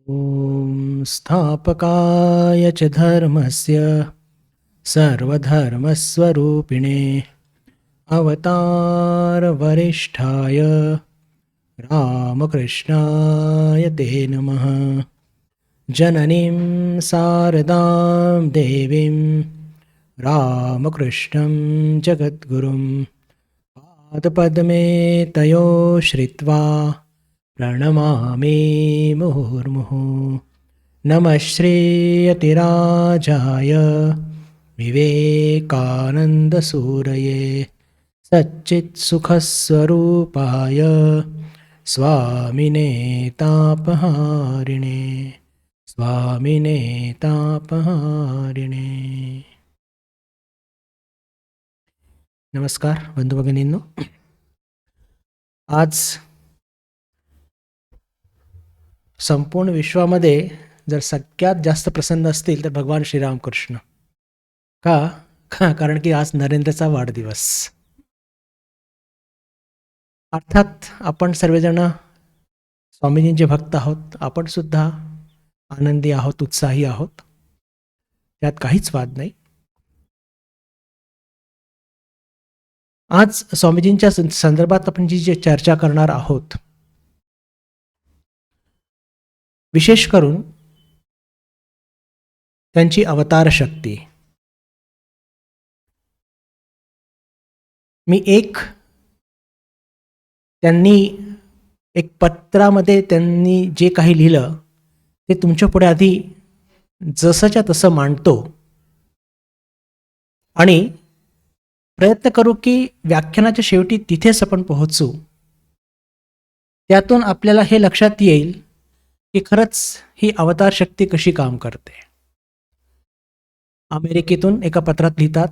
ॐ स्थापकाय च धर्मस्य सर्वधर्मस्वरूपिणे अवतारवरिष्ठाय रामकृष्णाय ते नमः। जननीं शारदां देवीं रामकृष्णं जगद्गुरुं पादपद्मे तयो श्रित्वा प्रणमामि मुहुर्मुहुः। नमः श्रीयतिराजाय विवेकानन्दसूरये सच्चित्सुखस्वरूपाय स्वामिने तापहारिणे स्वामिने तापहारिणे। नमस्कार बंधू भगिनींनो, आज संपूर्ण विश्वामध्ये जर सगळ्यात जास्त प्रसन्न असतील तर भगवान श्रीरामकृष्ण का कारण की आज नरेंद्रचा वाढदिवस। अर्थात आपण सर्वजण स्वामीजींचे भक्त आहोत, आपण सुद्धा आनंदी आहोत, उत्साही आहोत, त्यात काहीच वाद नाही। आज स्वामीजींच्या संदर्भात आपण जी चर्चा करणार आहोत, विशेष करून त्यांची अवतार शक्ती। मी त्यांनी एक पत्रामध्ये त्यांनी जे काही लिहिलं ते तुमच्या पुढे आधी जसंच्या तसं मांडतो आणि प्रयत्न करू की व्याख्यानाच्या शेवटी तिथेच आपण पोहोचू। त्यातून आपल्याला हे लक्षात येईल की खरंच ही अवतार शक्ती कशी काम करते। अमेरिकेतून एका पत्रात लिहितात,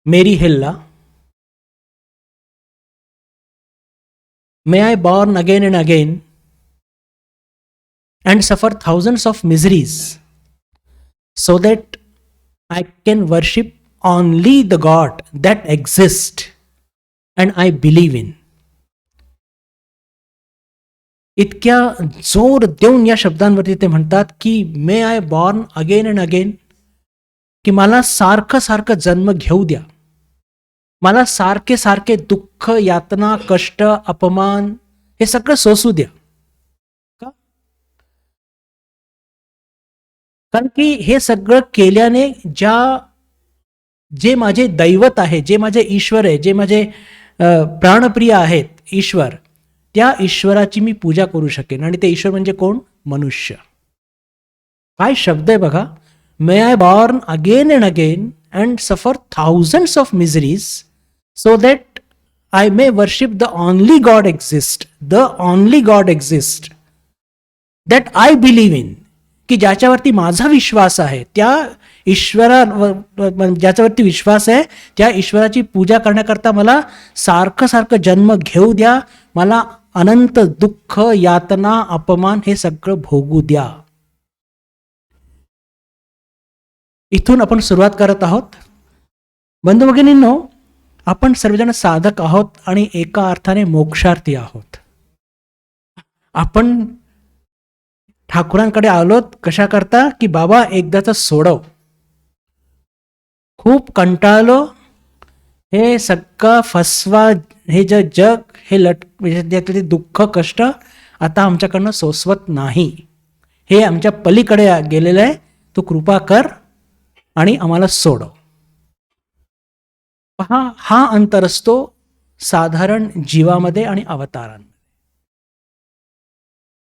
Mary Hale, may I born again and again and suffer thousands of miseries so that I can worship only the God that exists and I believe in. इतक्या जोर देऊन या शब्दांवरती ते म्हणतात की may I born again and again, की मला सारखं सारखं जन्म घेऊ द्या, मला सारखे सारखे दुःख, यातना, कष्ट, अपमान हे सगळं सोसू द्या। कारण की हे सगळं केल्याने जे माझे दैवत आहे, जे माझे ईश्वर आहे, जे माझे प्राणप्रिय आहेत ईश्वर, त्या ईश्वराची मी पूजा करू शकेन। आणि ते ईश्वर म्हणजे कोण? मनुष्य। काय शब्द आहे बघा, may I born again and again and suffer thousands of miseries so that I may worship the only God exist, the only God exist that I believe in, की ज्याच्यावरती माझा विश्वास आहे, त्या ज्याच्यावरती विश्वास आहे त्या ईश्वराची पूजा करण्याकरता मला सारखं सारखं जन्म घेऊ द्या, मला अनंत दुःख, यातना, अपमान हे सगळं भोगू द्या। इथून आपण सुरुवात करत आहोत। बंधू भगिनींनो, आपण सर्वजण साधक आहोत आणि एका अर्थाने मोक्षार्थी आहोत। आपण ठाकुरांकडे आलोत कशा करता की बाबा एकदाचं सोडव, खूप कंटाळलो, हे सगळं फसवा, हे जे जग, हे दुःख, कष्ट आता आमच्याकडनं सोसवत नाही, हे आमच्या पलीकडे गेलेलं आहे, तू कृपा कर आणि आम्हाला सोडव। पहा, हा अंतर असतो साधारण जीवामध्ये आणि अवतारांमध्ये।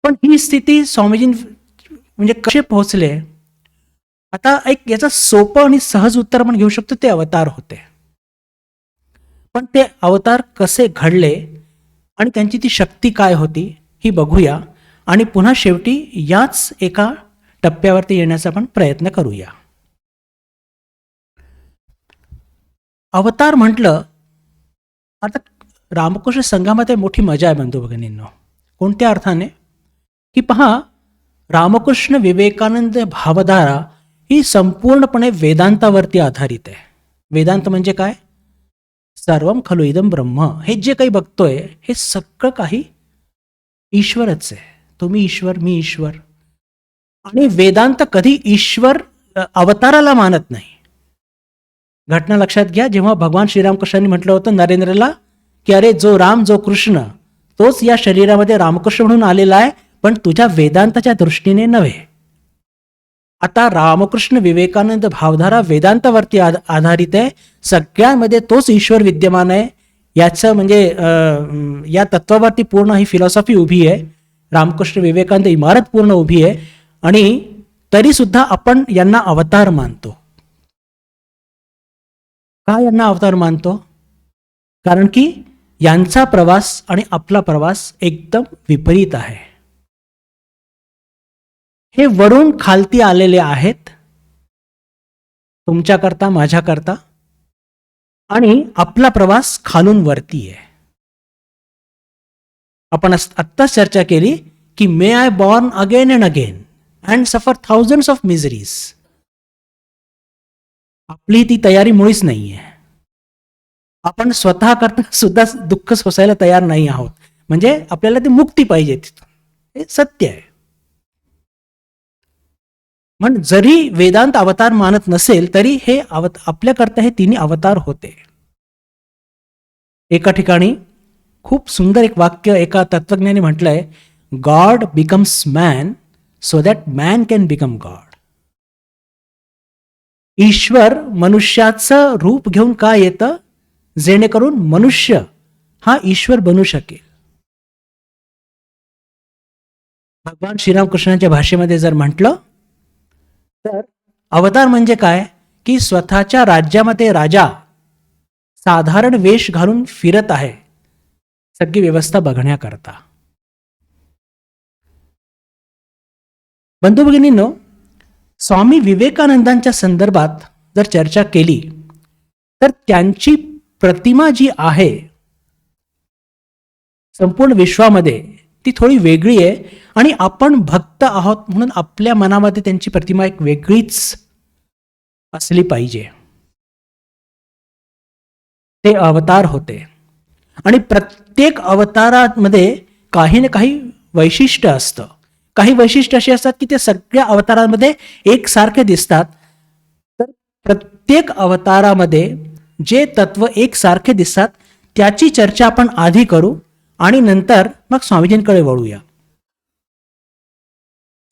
पण ही स्थिती स्वामीजी म्हणजे कसे पोहोचले, आता एक याचं सोपं आणि सहज उत्तर आपण घेऊ शकतो, ते अवतार होते। पण ते अवतार कसे घडले आणि त्यांची ती शक्ती काय होती ही बघूया आणि पुन्हा शेवटी याच एका टप्प्यावरती येण्याचा आपण प्रयत्न करूया। अवतार म्हटलं, आता रामकृष्ण संघामध्ये मोठी मजा आहे बंधू भगिनींनो। कोणत्या अर्थाने की पहा, रामकृष्ण विवेकानंद भावधारा ही संपूर्णपणे वेदांतावरती आधारित आहे। वेदांत म्हणजे काय? सर्वम खलु इदम ब्रह्म, हे जे काही बघतोय हे सगळं काही ईश्वरच आहे, तुम्ही ईश्वर, मी ईश्वर. आणि वेदांत कधी ईश्वर अवताराला मानत नाही. घटना लक्षात घ्या, जेव्हा भगवान श्रीरामकृष्णांनी म्हटलं होतं नरेंद्रला की अरे जो राम जो कृष्ण तोच या शरीरामध्ये रामकृष्ण म्हणून आलेला आहे, पण तुझ्या वेदांताच्या दृष्टीने नव्हे. आता रामकृष्ण विवेकानंद भावधारा वेदांतावरती आधारित आहे. सगळ्यांमध्ये तोच ईश्वर विद्यमान आहे. याचं म्हणजे या तत्वावरती पूर्ण ही फिलॉसॉफी उभी आहे. रामकृष्ण विवेकानंद इमारत पूर्ण उभी आहे. आणि तरी सुद्धा आपण यांना अवतार मानतो. का यांना अवतार मानतो? कारण की यांचा प्रवास आणि आपला प्रवास एकदम विपरीत आहे. हे वरून खालती आलेले आहेत, तुमच्याकरता, माझ्याकरता, आणि आपला प्रवास खालून वरती आहे. आपण आत्ताच चर्चा केली की may I born again and again and suffer thousands of miseries. आपली ती तयारी मुळीच नाहीये. आपण स्वतः करता सुद्धा दुःख सोसायला तयार नाही आहोत. म्हणजे आपल्याला ती मुक्ती पाहिजे तिथून. हे सत्य आहे. पण जरी वेदांत अवतार मानत नसेल तरी हे आपल्याकरता हे तिन्ही अवतार होते. एका ठिकाणी खूप सुंदर एक वाक्य एका तत्वज्ञानी म्हटलंय, God becomes man so that man can become God. ईश्वर मनुष्याचं रूप घेऊन का येतं? जेणेकरून मनुष्य हा ईश्वर बनू शकेल. भगवान श्रीरामकृष्णांच्या भाषेमध्ये जर म्हटलं तर अवतार म्हणजे काय की स्वतःच्या राज्यामध्ये राजा साधारण वेश घालून फिरत आहे सगळी व्यवस्था बघण्याकरता. बंधू भगिनींनो, स्वामी विवेकानंदांच्या संदर्भात जर चर्चा केली तर त्यांची प्रतिमा जी आहे संपूर्ण विश्वामध्ये ती थोडी वेगळी आहे. आणि आपण भक्त आहोत म्हणून आपल्या मनामध्ये त्यांची प्रतिमा एक वेगळीच असली पाहिजे. ते अवतार होते आणि प्रत्येक अवतारामध्ये काही ना काही वैशिष्ट्य असतं. काही वैशिष्ट्य अशी असतात की ते सगळ्या अवतारांमध्ये एकसारखे दिसतात. तर प्रत्येक अवतारामध्ये जे तत्व एकसारखे दिसतात त्याची चर्चा आपण आधी करू आणि नंतर मग स्वामीजींकडे वळूया.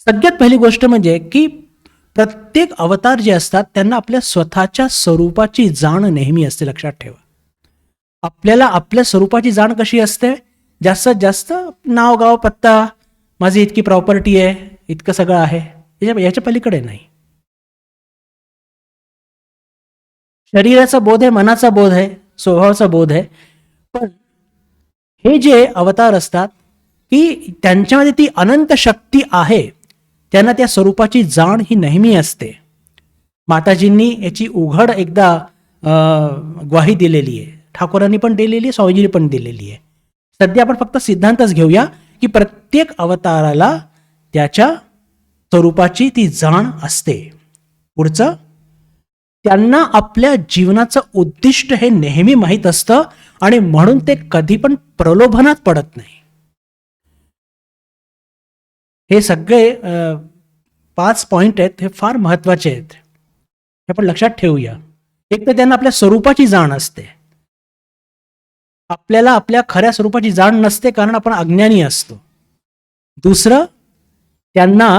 सगळ्यात पहिली गोष्ट म्हणजे की प्रत्येक अवतार जे असतात त्यांना आपल्या स्वतःच्या स्वरूपाची जाण नेहमी असते. लक्षात ठेवा, आपल्याला आपल्या स्वरूपाची जाण कशी असते? जास्तीत जास्त नाव, गाव, पत्ता, माझी इतकी प्रॉपर्टी आहे, इतकं सगळं आहे, याच्या पलीकडे नाही. शरीराचा बोध आहे, मनाचा बोध आहे, स्वभावाचा बोध आहे. पण हे जे अवतार असतात की त्यांच्यामध्ये ती अनंत शक्ती आहे, त्यांना त्या स्वरूपाची जाण ही नेहमी असते. माताजींनी याची उघड एकदा ग्वाही दिलेली आहे, ठाकूरांनी पण दिलेली आहे, स्वामीजींनी पण दिलेली आहे. सध्या आपण फक्त सिद्धांतच घेऊया की प्रत्येक अवताराला त्याच्या स्वरूपाची ती जाण असते. पुढचं, त्यांना आपल्या जीवनाचं उद्दिष्ट हे नेहमी माहीत असतं आणि म्हणून ते कधी पण प्रलोभनात पडत नाही. हे सगळे 5 पॉइंट आहेत, हे फार महत्वाचे आहेत, हे आपण लक्षात ठेवूया. एक तर त्यांना आपल्या स्वरूपाची जाण असते. आपल्याला आपल्या खऱ्या स्वरूपाची जाण नसते कारण आपण अज्ञानी असतो. दुसरं, त्यांना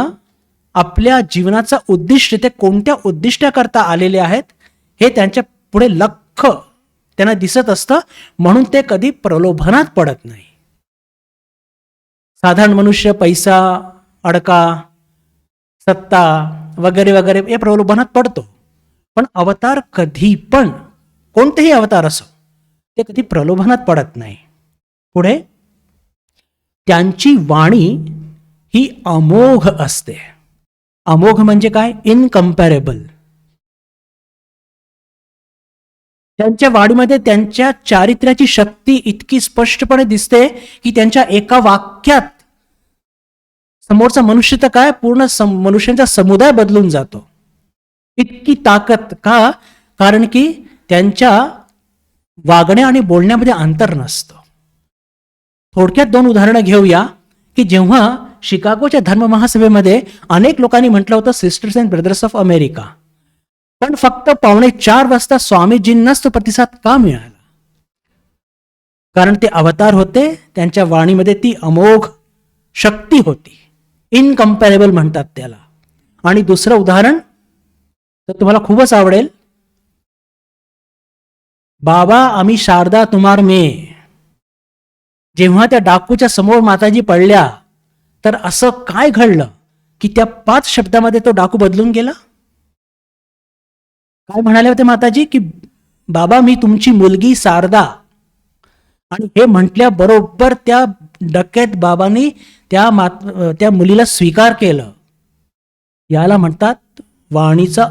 आपल्या जीवनाचा उद्दिष्ट, ते कोणत्या उद्दिष्टाकरता आलेले आहेत हे त्यांच्या पुढे लख्ख त्यांना दिसत असतं, म्हणून ते कधी प्रलोभनात पडत नाही. साधारण मनुष्य पैसा, अडका, सत्ता वगैरे वगैरे हे प्रलोभनात पडतो. पण अवतार कधी पण, कोणतेही अवतार असो, ते कधी प्रलोभनात पडत नाही. पुढे, त्यांची वाणी ही अमोघ असते. अमोघ म्हणजे काय? इनकम्पॅरेबल. त्यांच्या वाणीमध्ये त्यांच्या चारित्र्याची शक्ती इतकी स्पष्टपणे दिसते की त्यांच्या एका वाक्यात समोरचा मनुष्य तर काय, पूर्ण मनुष्यांचा समुदाय बदलून जातो. इतकी ताकद. का? कारण की त्यांच्या वागण्या आणि बोलण्यामध्ये अंतर नसतं. थोडक्यात 2 उदाहरणं घेऊया की जेव्हा शिकागोच्या धर्म महासभेमध्ये अनेक लोकांनी म्हटलं होतं sisters and brothers of America, पण फक्त 3:45 वाजता स्वामीजींनाच तो प्रतिसाद का मिळाला? कारण ते अवतार होते, त्यांच्या वाणीमध्ये ती अमोघ शक्ती होती, इनकम्पॅरेबल म्हणतात त्याला. आणि दुसरं उदाहरण तर तुम्हाला खूपच आवडेल. बाबा आम्ही शारदा तुम्हार में, जेव्हा त्या डाकूच्या समोर माताजी पडल्या तर असं काय घडलं की त्या 5 शब्दामध्ये तो डाकू बदलून गेला. काय म्हणाले होते माताजी की बाबा मी तुमची मुलगी शारदा, आणि हे म्हटल्याबरोबर त्या डकैत बाबांनी त्या मुलीला स्वीकार केलं. याला म्हणतात वाणीचं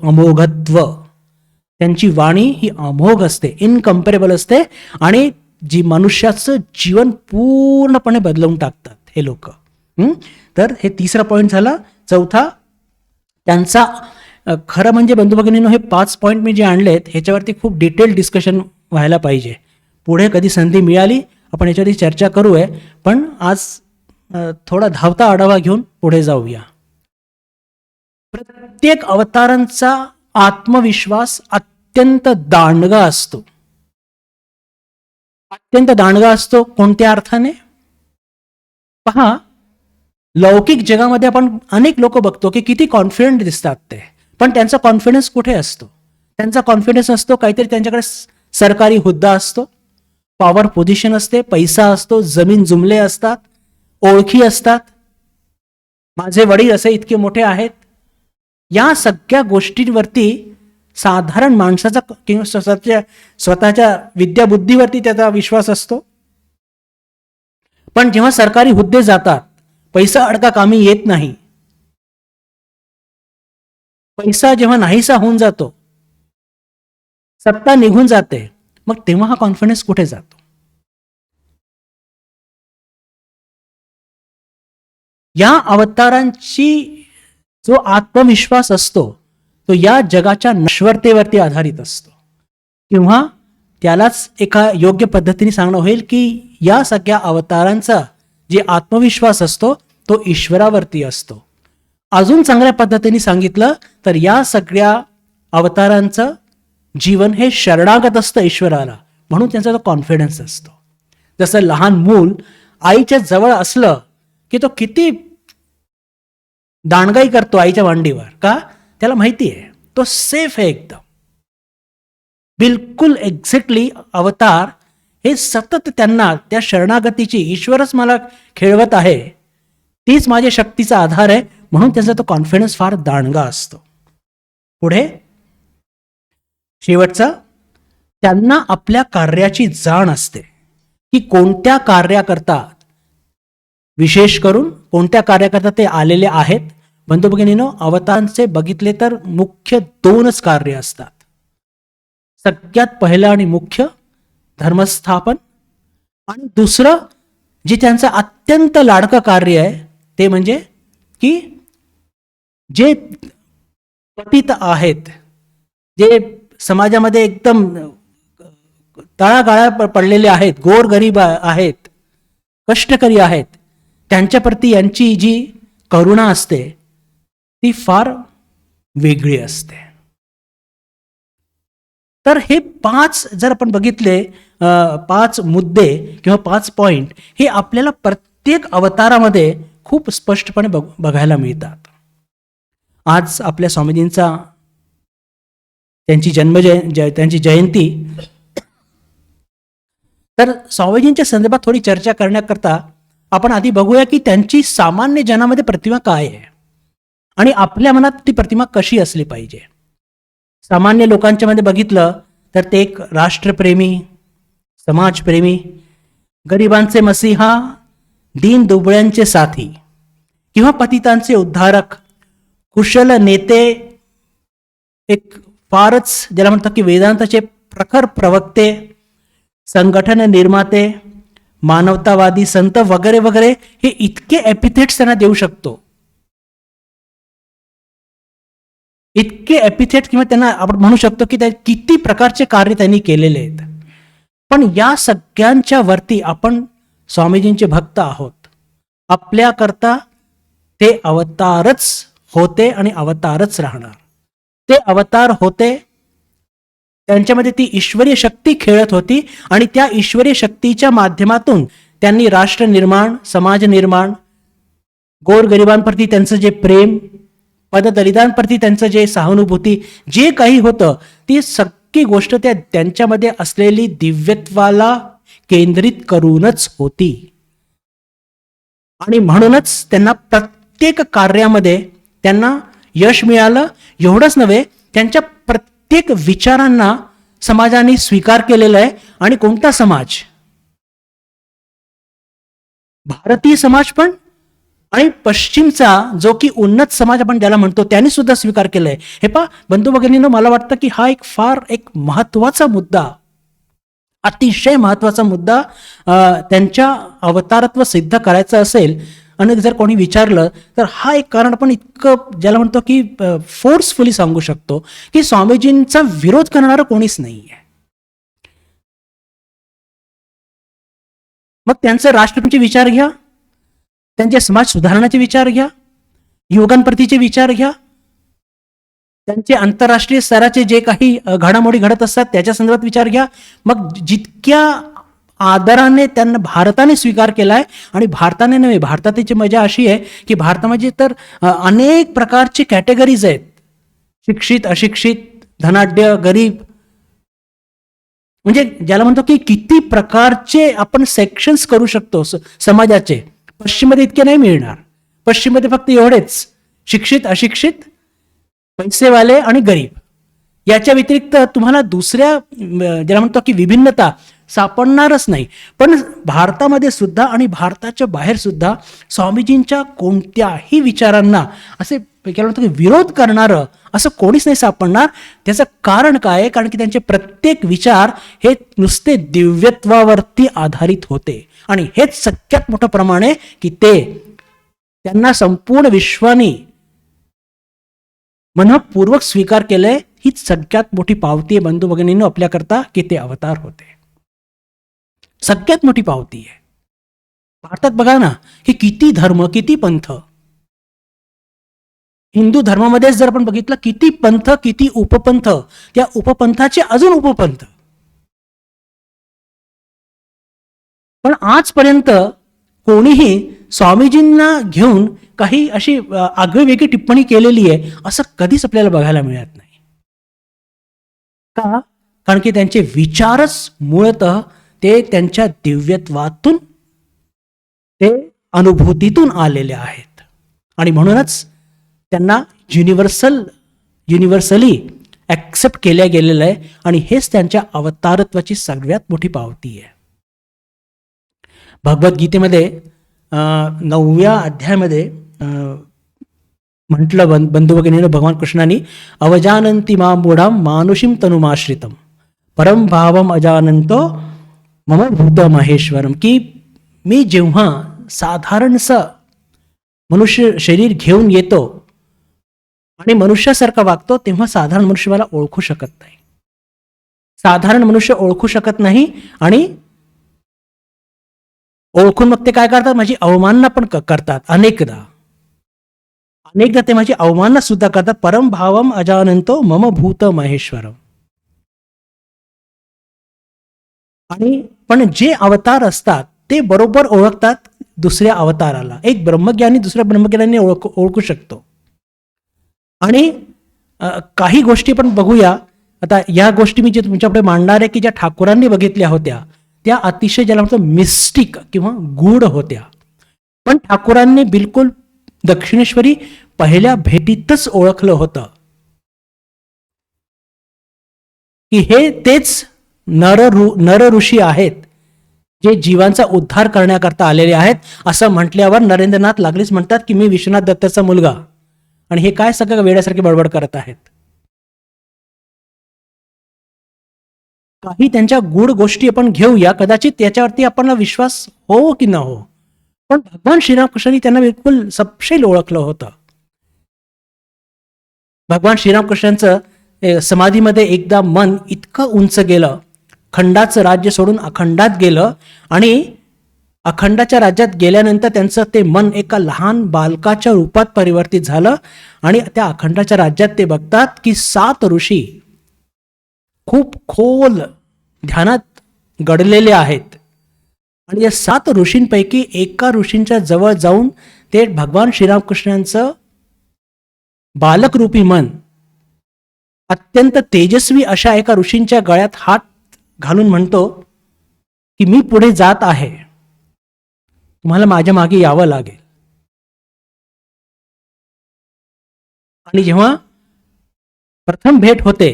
अमोघत्व. त्यांची वाणी ही अमोघ असते, इनकम्पॅरेबल असते, आणि जी मनुष्याचं जीवन पूर्णपणे बदलवून टाकतात हे लोक. तर हे तिसरा पॉईंट झाला. चौथा, त्यांचा खरं म्हणजे बंधू भगिनींनो, हे 5 पॉईंट मी जे आणलेत ह्याच्यावरती खूप डिटेल डिस्कशन व्हायला पाहिजे. पुढे कधी संधी मिळाली आपण याच्यावरती चर्चा करूया, पण आज थोडा धावता आढावा घेऊन पुढे जाऊया. प्रत्येक अवतारांचा आत्मविश्वास अत्यंत दांडगा असतो. अत्यंत दांडगा असतो कोणत्या अर्थाने? पहा, लौकिक जगामध्ये आपण अनेक लोक बघतो की किती कॉन्फिडंट दिसतात ते, पण त्यांचा कॉन्फिडन्स कुठे असतो? त्यांचा कॉन्फिडन्स असतो काहीतरी त्यांच्याकडे सरकारी हुद्दा असतो, पॉवर पोझिशन असते, पैसा असतो, जमीन जुमले असतात, ओळखी असतात, माझे वडील असे इतके मोठे आहेत. या सगळ्या गोष्टींवरती साधारण माणसाचा किंवा स्वतःच्या विद्याबुद्धीवरती त्याचा विश्वास असतो. पण जेव्हा सरकारी हुद्दे जातात, पैसा अडका कामी येत नाही, पैसा जेव्हा नाहीसा होऊन जातो, सत्ता निघून जाते, मग तेव्हा हा कॉन्फिडन्स कुठे जातो? या अवतारांची जो आत्मविश्वास असतो तो या जगाच्या नश्वरतेवरती आधारित असतो, किंवा त्यालाच एका योग्य पद्धतीने सांगणं होईल की या सगळ्या अवतारांचा जे आत्मविश्वास असतो तो ईश्वरावरती असतो. अजून चांगल्या पद्धतीने सांगितलं तर या सगळ्या अवतारांचं जीवन हे शरणागत असतं ईश्वराला, म्हणून त्यांचा तो कॉन्फिडन्स असतो. जसं लहान मूल आईच्या जवळ असलं की तो किती दांडगाई करतो आईच्या मांडीवर, का? त्याला माहिती आहे तो सेफ आहे एकदम. बिलकुल एक्झॅक्टली अवतार हे सतत त्यांना त्या शरणागतीची, ईश्वरच मला खेळवत आहे, तीच माझ्या शक्तीचा आधार आहे, म्हणून त्यांचा तो कॉन्फिडन्स फार दांडगा असतो. पुढे शेवटचा, त्यांना आपल्या कार्याची जाण असते की कोणत्या कार्याकरता, विशेष करून कोणत्या कार्याकरता ते आलेले आहेत. बंधू भगिनींनो, अवतारांचे बघितले तर मुख्य 2च कार्य असतात. सगळ्यात पहिलं आणि मुख्य धर्मस्थापन, आणि दुसरं जे त्यांचं अत्यंत लाडकं कार्य आहे ते म्हणजे की जे पतित आहेत, जे समाजामध्ये एकदम तळागाळा पडलेले आहेत, गोरगरीब आहेत, कष्टकरी आहेत, त्यांच्याप्रती यांची जी करुणा असते ती फार वेगळी असते. तर हे 5 जर आपण बघितले, 5 मुद्दे किंवा 5 पॉइंट हे आपल्याला प्रत्येक अवतारामध्ये खूप स्पष्टपणे बघायला मिळतात. आज आपल्या स्वामीजींचा त्यांची त्यांची जयंती, तर स्वामीजींच्या संदर्भात थोडी चर्चा करण्याकरता आपण आधी बघूया की त्यांची सामान्य जनामध्ये प्रतिमा काय आहे आणि आपल्या मनात ती प्रतिमा कशी असली पाहिजे. सामान्य लोकांच्या मध्ये बघितलं तर ते एक राष्ट्रप्रेमी, समाजप्रेमी, गरिबांचे मसीहा, दीन दुबळ्यांचे साथी किंवा पतितांचे उद्धारक, कुशल नेते, एक फारच ज्याला म्हणतात की वेदांताचे प्रखर प्रवक्ते, संघटन निर्माते, मानवतावादी संत वगैरे वगैरे, हे इतके एपिथेट्स त्यांना देऊ शकतो, इतके एपिथेट किंवा त्यांना आपण म्हणू शकतो की किती प्रकारचे कार्य त्यांनी केलेले आहेत. पण या सगळ्यांच्या वरती आपण स्वामीजींचे भक्त आहोत आपल्याकरता ते अवतारच होते आणि अवतारच राहणार. ते अवतार होते, त्यांच्यामध्ये ती ईश्वरीय शक्ती खेळत होती आणि त्या ईश्वरीय शक्तीच्या माध्यमातून त्यांनी राष्ट्र निर्माण, समाज निर्माण, गोरगरिबांप्रती त्यांचं जे प्रेम, पददलितांप्रती त्यांचं जे सहानुभूती, जे काही होतं, ती सगळी गोष्ट त्यांच्यामध्ये असलेली दिव्यत्वाला केंद्रित करूनच होती. आणि म्हणूनच त्यांना प्रत्येक कार्यामध्ये त्यांना यश मिळालं. एवढंच नव्हे, त्यांच्या प्रत्येक विचारांना समाजाने स्वीकार केलेला आहे. आणि कोणता समाज? भारतीय समाज पण आणि पश्चिमचा जो की उन्नत समाज आपण ज्याला म्हणतो त्यांनी सुद्धा स्वीकार केलाय. हे पहा बंधू भगिनींनो, मला वाटतं की हा एक महत्वाचा मुद्दा, अतिशय महत्वाचा मुद्दा त्यांच्या अवतारत्व सिद्ध करायचं असेल आणि जर कोणी विचारलं तर हा एक कारण आपण इतकं ज्याला म्हणतो की फोर्सफुली सांगू शकतो की स्वामीजींचा विरोध करणारं कोणीच नाहीये. मग त्यांचे राष्ट्रपतीचे विचार घ्या, त्यांचे समाज सुधारणाचे विचार घ्या, युवकांप्रतीचे विचार घ्या, त्यांचे आंतरराष्ट्रीय स्तराचे जे काही घडामोडी घडत असतात त्याच्या संदर्भात विचार घ्या. मग जितक्या आदराने त्यांना भारताने स्वीकार केलाय, आणि भारताने नव्हे, भारताची मजा अशी आहे की भारतामध्ये तर अनेक प्रकारचे कॅटेगरीज आहेत, शिक्षित, अशिक्षित, धनाढ्य, गरीब, म्हणजे ज्याला म्हणतो की किती प्रकारचे आपण सेक्शन्स करू शकतो समाजाचे. पश्चिममध्ये इतके नाही मिळणार. पश्चिममध्ये फक्त एवढेच, शिक्षित, अशिक्षित, पैसेवाले आणि गरीब. याच्या व्यतिरिक्त तुम्हाला दुसऱ्या ज्याला म्हणतो की विभिन्नता सापडणारच नाही. पण भारतामध्ये सुद्धा आणि भारताच्या बाहेर सुद्धा स्वामीजींच्या कोणत्याही विचारांना असे म्हणतो की विरोध करणारं असं कोणीच नाही सापडणार. त्याचं कारण काय आहे? कारण की त्यांचे प्रत्येक विचार हे नुसते दिव्यत्वावरती आधारित होते. आणि हेच सगळ्यात मोठं प्रमाण आहे की त्यांना संपूर्ण विश्वाने मनपूर्वक स्वीकार केलंय. हीच सगळ्यात मोठी पावती आहे बंधू भगिनींनो आपल्याकरता की ते अवतार होते. सगळ्यात मोठी पावती आहे. भारतात बघा ना, की किती धर्म, किती पंथ. हिंदू धर्मामध्येच जर आपण बघितलं, किती पंथ, किती उपपंथ, त्या उपपंथाचे अजून उपपंथ. पण आजपर्यंत कोणीही स्वामीजींना घेऊन काही अशी आगळीवेगळी टिप्पणी केलेली आहे असं कधीच आपल्याला बघायला मिळत नाही. का? कारण की त्यांचे विचारच मूळतः ते त्यांच्या दिव्यत्वातून, ते अनुभूतीतून आलेले आहेत. आणि म्हणूनच त्यांना युनिव्हर्सली ॲक्सेप्ट केल्या गेलेलं आहे. आणि हेच त्यांच्या अवतारत्वाची सगळ्यात मोठी पावती आहे. भगवद्गीतेमध्ये 9व्या अध्यायामध्ये म्हटलं बंधू भगिनीनं, भगवान कृष्णाने अवजानंती मां मूढां मानुषीं तनुमाश्रितम परम भावम अजानंतो मम भूत महेश्वरम, की मी जेव्हा साधारणसं मनुष्य शरीर घेऊन येतो आणि मनुष्यासारखा वागतो तेव्हा साधारण मनुष्य मला ओळखू शकत नाही. साधारण मनुष्य ओळखू शकत नाही आणि ओळखून मग ते काय करतात? माझी अवमानना पण करतात. अनेकदा ते माझी अवमानना सुद्धा करतात. परम भावम अजानंतो मम भूत महेश्वरम. आणि पण जे अवतार असतात ते बरोबर ओळखतात दुसऱ्या अवताराला. एक ब्रह्मज्ञानी दुसऱ्या ब्रह्मज्ञानी ओळखू शकतो. आणि काही गोष्टी पण बघूया. आता या गोष्टी मी जे तुमच्यापुढे मांडणार आहे की ज्या ठाकूरांनी बघितल्या होत्या त्या अतिशय ज्याला म्हणतो मिस्टिक किंवा गूढ होत्या. पण ठाकूरांनी बिलकुल दक्षिणेश्वरी पहिल्या भेटीतच ओळखलं होतं की हे तेच नर ऋषी आहेत जे जीवांचा उद्धार करण्याकरता आलेले आहेत. असं म्हटल्यावर नरेंद्रनाथ लागलीच म्हणतात की मी विश्वनाथ दत्ताचा मुलगा, आणि हे काय सगळं वेड्यासारखे बडबड करत आहेत. काही त्यांच्या गूढ गोष्टी आपण घेऊया, कदाचित त्याच्यावरती आपण विश्वास हो की न हो, पण भगवान श्रीरामकृष्णांनी त्यांना बिलकुल सपशेल ओळखलं होतं. भगवान श्रीरामकृष्णांचं समाधीमध्ये एकदा मन इतकं उंच गेलं, खंडाचं राज्य सोडून अखंडात गेलं, आणि अखंडाच्या राज्यात गेल्यानंतर त्यांचं ते मन एका लहान बालकाच्या रूपात परिवर्तित झालं आणि त्या अखंडाच्या राज्यात ते बघतात की 7 ऋषी खूप खोल ध्यानात गडलेले आहेत आणि या 7 ऋषींपैकी एका ऋषींच्या जवळ जाऊन ते भगवान श्रीरामकृष्णांचं बालकरूपी मन अत्यंत तेजस्वी अशा एका ऋषींच्या गळ्यात हात घालून म्हणतो की मी पुढे जात आहे, तुम्हाला माझ्या मागे यावं लागेल. आणि जेव्हा प्रथम भेट होते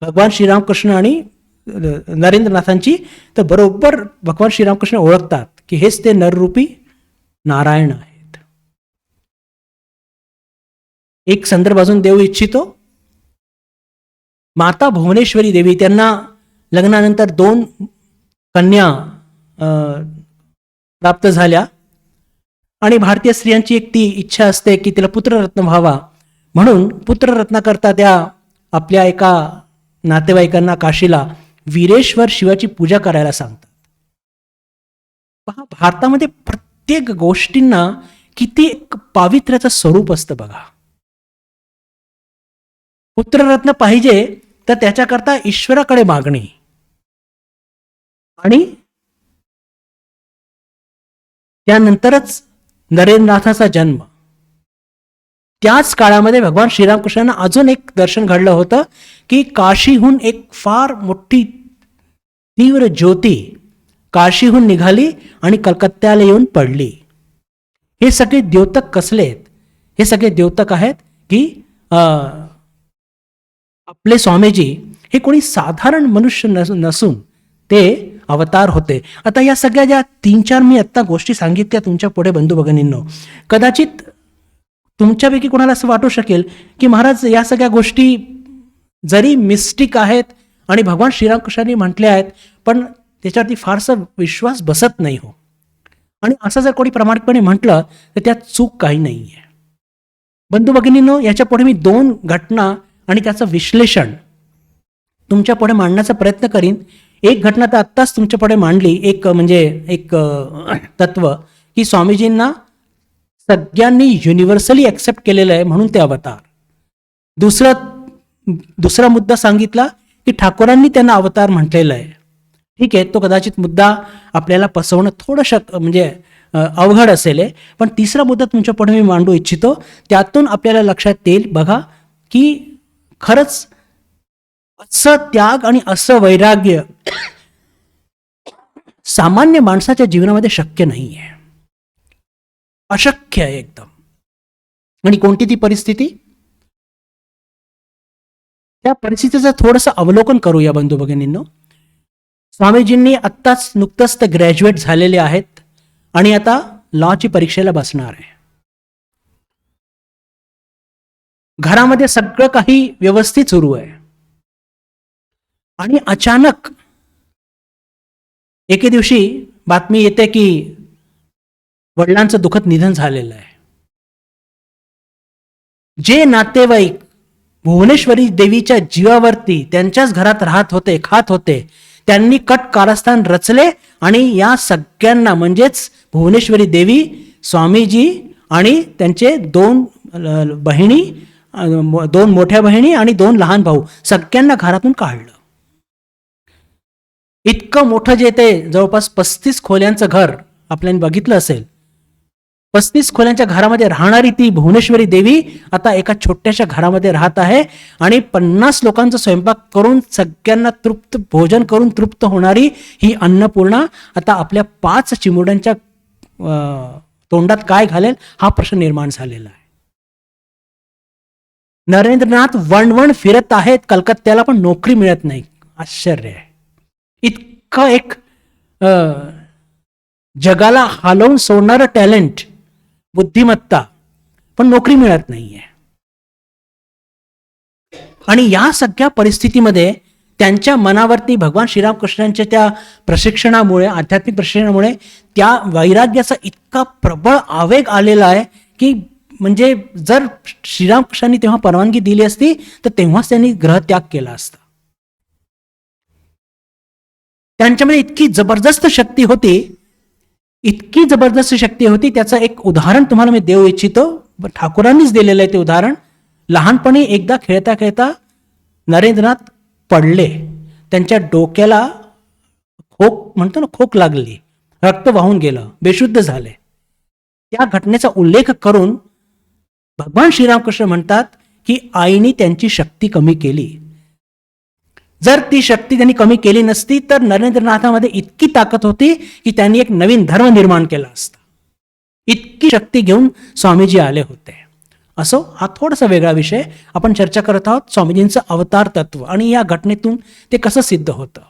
भगवान श्रीरामकृष्ण आणि नरेंद्रनाथांची, तर बरोबर भगवान श्रीरामकृष्ण ओळखतात की हेच ते नररूपी नारायण आहेत. एक संदर्भ अजून देऊ इच्छितो. माता भुवनेश्वरी देवी, त्यांना लग्नानंतर 2 कन्या प्राप्त झाल्या आणि भारतीय स्त्रियांची एक ती इच्छा असते की तिला पुत्ररत्न व्हावा, म्हणून पुत्ररत्नाकरता त्या आपल्या एका नातेवाईकांना काशीला वीरेश्वर शिवाची पूजा करायला सांगतात. पहा, भारतामध्ये प्रत्येक गोष्टींना किती एक पावित्र्याचं स्वरूप असतं बघा. पुत्ररत्न पाहिजे तर त्याच्याकरता ईश्वराकडे मागणी आणि त्यानंतरच नरेंद्रनाथाचा जन्म. त्याच काळामध्ये भगवान श्रीरामकृष्णांना अजून एक दर्शन घडलं होतं की काशीहून एक फार मोठी तीव्र ज्योती काशीहून निघाली आणि कलकत्त्याला येऊन पडली. हे सगळे द्योतक कसले आहेत? हे सगळे द्योतक आहेत की आपले स्वामीजी हे कोणी साधारण मनुष्य नसून ते अवतार होते. आता या सगळ्या ज्या 3-4 मी आत्ता गोष्टी सांगितल्या तुमच्या पुढे बंधू भगिनींनो, कदाचित तुमच्यापैकी कोणाला असं वाटू शकेल की महाराज या सगळ्या गोष्टी जरी मिस्टिक आहेत आणि भगवान श्रीरामकृष्णांनी म्हटल्या आहेत, पण त्याच्यावरती फारसा विश्वास बसत नाही हो. आणि असं जर कोणी प्रामाणिकपणे म्हटलं तर त्यात चूक काही नाही आहे. बंधू भगिनींनो, याच्या पुढे मी 2 घटना आणि त्याचं विश्लेषण तुमच्या पुढे मांडण्याचा प्रयत्न करीन. एक घटना तर आत्ताच तुमच्या पुढे मांडली, एक तत्व की स्वामीजींना सगळ्यांनी युनिव्हर्सली ॲक्सेप्ट केलेलं आहे म्हणून ते अवतार. दुसरा मुद्दा सांगितला की ठाकूरांनी त्यांना अवतार म्हटलेलं आहे. ठीक आहे, तो कदाचित मुद्दा आपल्याला पसवणं थोडंसं अवघड असेल. पण तिसरा मुद्दा तुमच्या पुढे मी मांडू इच्छितो. त्यातून आपल्याला लक्षात येईल बघा की खरंच असं त्याग आणि असं वैराग्य सामान्य माणसाच्या जीवनामध्ये शक्य नाही आहे, अशक्य आहे एकदम. आणि कोणती ती परिस्थिती? त्या परिस्थितीचं थोडंसं अवलोकन करूया बंधू भगिनींनो. स्वामीजींनी नुकतंच ते ग्रॅज्युएट झालेले आहेत आणि आता लॉची परीक्षेला बसणार आहे. घरामध्ये सगळं काही व्यवस्थित सुरू आहे आणि अचानक एके दिवशी बातमी येते की वडिलांचं दुःखद निधन झालेलं आहे. जे नातेवाईक भुवनेश्वरी देवीच्या जीवावरती त्यांच्याच घरात राहत होते, खात होते, त्यांनी कट कारस्थान रचले आणि या सगळ्यांना म्हणजेच भुवनेश्वरी देवी, स्वामीजी आणि त्यांचे 2 बहिणी, 2 मोठ्या बहिणी आणि 2 लहान भाऊ, सगळ्यांना घरातून काढलं. इतकं मोठं जे ते जवळपास 35 खोल्यांचं घर आपल्याला बघितलं असेल, 35 खोल्यांच्या घरामध्ये राहणारी ती भुवनेश्वरी देवी आता एका छोट्याशा घरामध्ये राहत आहे आणि 50 लोकांचा स्वयंपाक करून सगळ्यांना भोजन करून तृप्त होणारी ही अन्नपूर्णा आता आपल्या 5 चिमुरड्यांच्या तोंडात काय घालेल हा प्रश्न निर्माण झालेला आहे. नरेंद्रनाथ वणवण फिरत आहेत कलकत्त्याला, पण नोकरी मिळत नाही. आश्चर्य आहे. इतकं एक जगाला हलवून सोडणारं टॅलेंट, बुद्धिमत्ता, पण नोकरी मिळत नाहीये. आणि या सगळ्या परिस्थितीमध्ये त्यांच्या मनावरती भगवान श्रीरामकृष्णांच्या त्या प्रशिक्षणामुळे, आध्यात्मिक प्रशिक्षणामुळे त्या वैराग्याचा इतका प्रबळ आवेग आलेला आहे की म्हणजे जर श्रीरामकृष्णांनी तेव्हा परवानगी दिली असती तर तेव्हाच त्यांनी ग्रहत्याग केला असता. त्यांच्यामध्ये इतकी जबरदस्त शक्ती होती इतकी जबरदस्त शक्ती होती. त्याचं एक उदाहरण तुम्हाला मी देऊ इच्छितो. ठाकूरांनीच दिलेलं आहे ते उदाहरण. लहानपणी एकदा खेळता खेळता नरेंद्रनाथ पडले. त्यांच्या डोक्याला खोक लागली, रक्त वाहून गेलं, बेशुद्ध झाले. त्या घटनेचा उल्लेख करून भगवान श्रीरामकृष्ण म्हणतात की आईने त्यांची शक्ती कमी केली. जर ती शक्ती त्यांनी कमी केली नसती तर नरेंद्रनाथामध्ये इतकी ताकद होती की त्यांनी एक नवीन धर्म निर्माण केला असता. इतकी शक्ती घेऊन स्वामीजी आले होते. असो, हा थोडासा वेगळा विषय. आपण चर्चा करत आहोत स्वामीजींचं अवतार तत्व आणि या घटनेतून ते कसं सिद्ध होतं.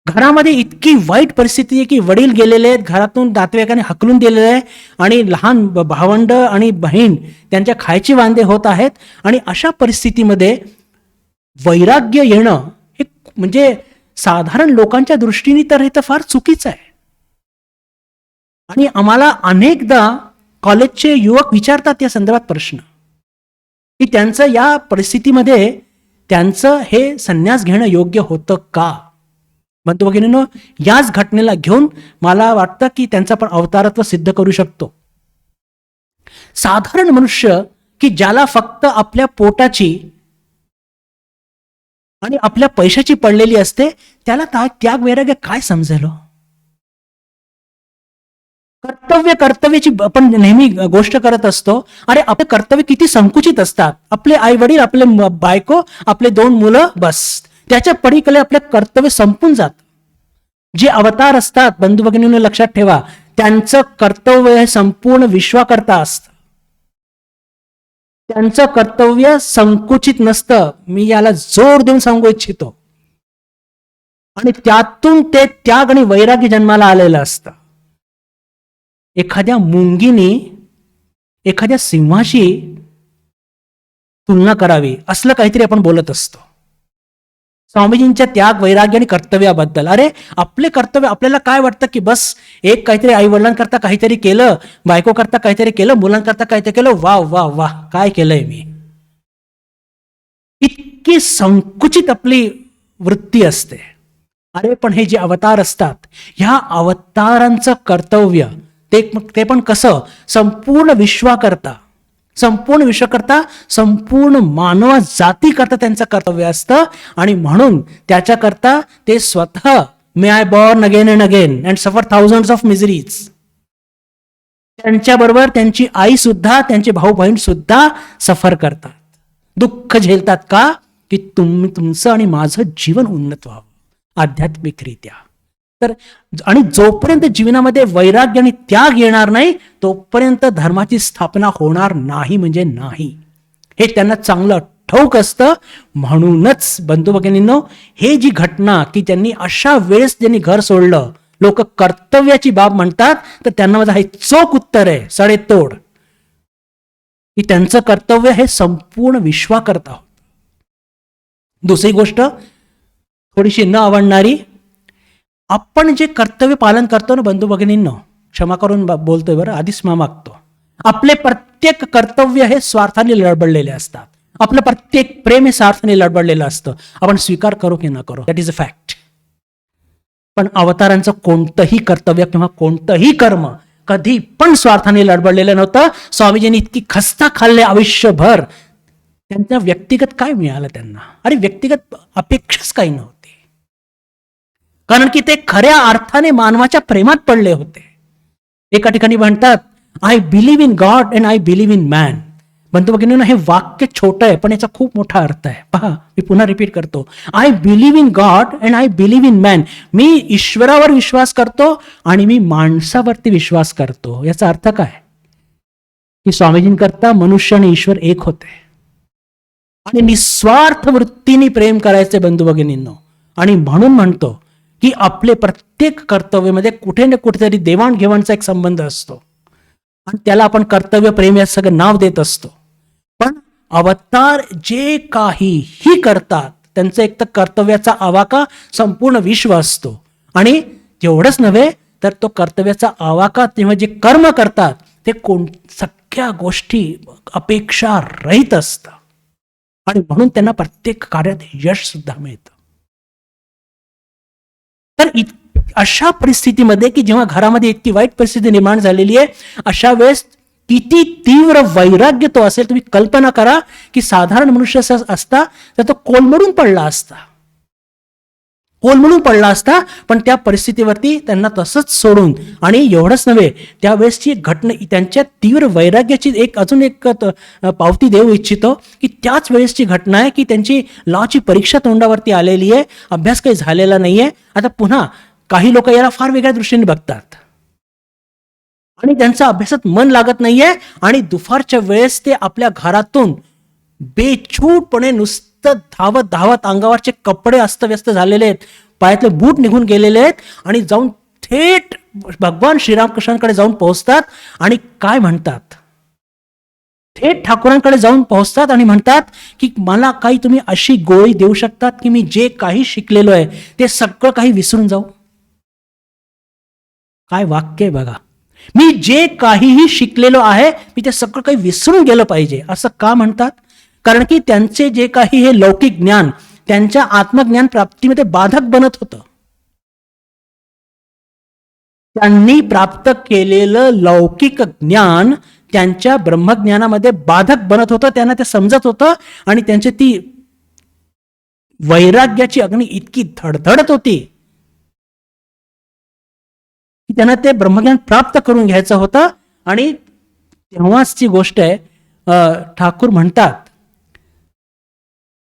घरामध्ये इतकी वाईट परिस्थिती आहे की वडील गेलेले आहेत, घरातून नातेवाईकांनी हकलून दिलेले आहे आणि लहान भावंड आणि बहीण त्यांच्या खायचे वांदे होत आहेत. आणि अशा परिस्थितीमध्ये वैराग्य येणं हे म्हणजे साधारण लोकांच्या दृष्टीने तर हे तर फार चुकीचं आहे. आणि आम्हाला अनेकदा कॉलेजचे युवक विचारतात या संदर्भात प्रश्न की त्यांचं या परिस्थितीमध्ये त्यांचं हे संन्यास घेणं योग्य होतं का. बंधू भगिनींनो, याच घटनेला घेऊन मला वाटतं की त्यांचा पण अवतारत्व सिद्ध करू शकतो. साधारण मनुष्य की ज्याला फक्त आपल्या पोटाची आणि आपल्या पैशाची पडलेली असते, त्याला त्याग वैराग्य काय समजेल. कर्तव्याची आपण नेहमी गोष्ट करत असतो. अरे आपले कर्तव्य किती संकुचित असतात. आपले आई वडील, आपले बायको, आपले 2 मुलं, बस त्याच्या पलीकडे आपले कर्तव्य संपून जात. जे अवतार असतात बंधू भगिनींनो लक्षात ठेवा, त्यांचं कर्तव्य हे संपूर्ण विश्वाकर्ता असतं. त्यांचं कर्तव्य संकुचित नसतं. मी याला जोर देऊन सांगू इच्छितो. आणि त्यातून ते त्याग आणि वैराग्य जन्माला आलेलं असतं. एखाद्या मुंगीने एखाद्या सिंहाशी तुलना करावी असलं काहीतरी आपण बोलत असतो स्वामीजींच्या त्याग वैराग्य आणि कर्तव्याबद्दल. अरे आपले कर्तव्य आपल्याला काय वाटतं की बस एक काहीतरी आई वडिलांकरता काहीतरी केलं, बायको करता काहीतरी केलं, मुलांकरता काहीतरी केलं, वाह वाह वाह काय केलंय मी. इतकी संकुचित आपली वृत्ती असते. अरे पण हे जे अवतार असतात, ह्या अवतारांचं कर्तव्य ते पण कसं, संपूर्ण विश्वाकरता संपूर्ण मानव जाती करता त्यांचं कर्तव्य असतं. आणि म्हणून त्याच्याकरता ते स्वतः may I born again and again and suffer thousands of miseries. त्यांच्याबरोबर त्यांची आई सुद्धा, त्यांचे भाऊ बहीण सुद्धा सफर करतात, दुःख झेलतात. का की तुमचं आणि माझं जीवन उन्नत व्हावं आध्यात्मिकरित्या. तर आणि जोपर्यंत जीवनामध्ये वैराग्य आणि त्याग येणार नाही तोपर्यंत धर्माची स्थापना होणार नाही म्हणजे नाही. हे त्यांना चांगलं ठाऊक असतं. म्हणूनच बंधू भगिनींनो, हे जी घटना की त्यांनी अशा वेळेस ज्यांनी घर सोडलं, लोक कर्तव्याची बाब म्हणतात, तर त्यांना माझं हे चोख उत्तर आहे, सडेतोड, की त्यांचं कर्तव्य हे संपूर्ण विश्वाकरता होतं. दुसरी गोष्ट थोडीशी न आवडणारी, आपण जे कर्तव्य पालन करतो ना बंधू भगिनींनो, क्षमा करून बोलतोय बरं, आधीच मागतो, आपले प्रत्येक कर्तव्य हे स्वार्थाने लडबडलेले असतात. आपलं प्रत्येक प्रेम हे स्वार्थाने लडबडलेलं असतं. आपण स्वीकार करो की न करो, दॅट इज अ फॅक्ट. पण अवतारांचं कोणतंही कर्तव्य किंवा कोणतंही कर्म कधी पण स्वार्थाने लडबडलेलं नव्हतं. स्वामीजींनी इतकी खस्ता खाल्ले आयुष्यभर, त्यांच्या व्यक्तिगत काय मिळालं त्यांना. अरे व्यक्तिगत अपेक्षाच काही नव्हती, कारण की ते खऱ्या अर्थाने मानवाच्या प्रेमात पडले होते. एका ठिकाणी म्हणतात, I believe in God and I believe in man. बंधू भगिनींनो, हे वाक्य छोटं आहे पण याचा खूप मोठा अर्थ आहे. पहा, मी पुन्हा रिपीट करतो, I believe in God and I believe in man. मी ईश्वरावर विश्वास करतो आणि मी माणसावरती विश्वास करतो. याचा अर्थ काय की स्वामीजींकरता मनुष्य आणि ईश्वर एक होते आणि निस्वार्थ वृत्तीने प्रेम करायचे बंधू भगिनींनो. आणि म्हणून म्हणतो की आपले प्रत्येक कर्तव्यामध्ये कुठे ना कुठेतरी देवाणघेवाणचा एक संबंध असतो आणि त्याला आपण कर्तव्य प्रेम या सगळं नाव देत असतो. पण अवतार जे काहीही करतात त्यांचं एक तर कर्तव्याचा आवाका संपूर्ण विश्व असतो. आणि एवढंच नव्हे तर तो कर्तव्याचा आवाका तेव्हा जे कर्म करतात ते सगळ्या गोष्टी अपेक्षा रहित असतं आणि म्हणून त्यांना प्रत्येक कार्यात यश सुद्धा मिळतं. तर अशा परिस्थितीमध्ये की जेव्हा घरामध्ये इतकी वाईट परिस्थिती निर्माण झालेली आहे, अशा वेळेस किती तीव्र वैराग्य तो असेल. तुम्ही कल्पना करा की साधारण मनुष्य असता तर तो कोलमडून पडला असता, पण त्या परिस्थितीवरती त्यांना तसंच सोडून, आणि एवढंच नव्हे, त्यावेळेसची घटना, त्यांच्या तीव्र वैराग्याची अजून एक पावती देऊ इच्छितो की त्याच वेळेसची घटना आहे की त्यांची लॉची परीक्षा तोंडावरती आलेली आहे, अभ्यास काही झालेला नाहीये. आता पुन्हा काही लोक याला फार वेगळ्या दृष्टीने बघतात आणि त्यांचं अभ्यासात मन लागत नाहीये, आणि दुपारच्या वेळेस ते आपल्या घरातून बेछूटपणे नुसतं धावत धावत, अंगावरचे कपडे अस्तव्यस्त झालेले आहेत, पायातले बूट निघून गेलेले आहेत, आणि जाऊन थेट भगवान श्रीरामकृष्णांकडे जाऊन पोहोचतात. आणि काय म्हणतात, थेट ठाकूरांकडे जाऊन पोहोचतात आणि म्हणतात की मला काही तुम्ही अशी गोळी देऊ शकतात की मी जे काही शिकलेलो आहे ते सगळं काही विसरून जाऊ. काय वाक्य आहे बघा, मी जे काहीही शिकलेलो आहे मी ते सगळं काही विसरून गेलं पाहिजे. असं का म्हणतात? कारण की त्यांचे जे काही हे लौकिक ज्ञान त्यांच्या आत्मज्ञान प्राप्तीमध्ये बाधक बनत होतं. त्यांनी प्राप्त केलेलं लौकिक ज्ञान त्यांच्या ब्रह्मज्ञानामध्ये बाधक बनत होतं. त्यांना ते समजत होतं, आणि त्यांची ती वैराग्याची अग्नी इतकी धडधडत होती की त्यांना ते ब्रह्मज्ञान प्राप्त करून घ्यायचं होतं. आणि तेव्हाची गोष्ट आहे, ठाकूर म्हणतात,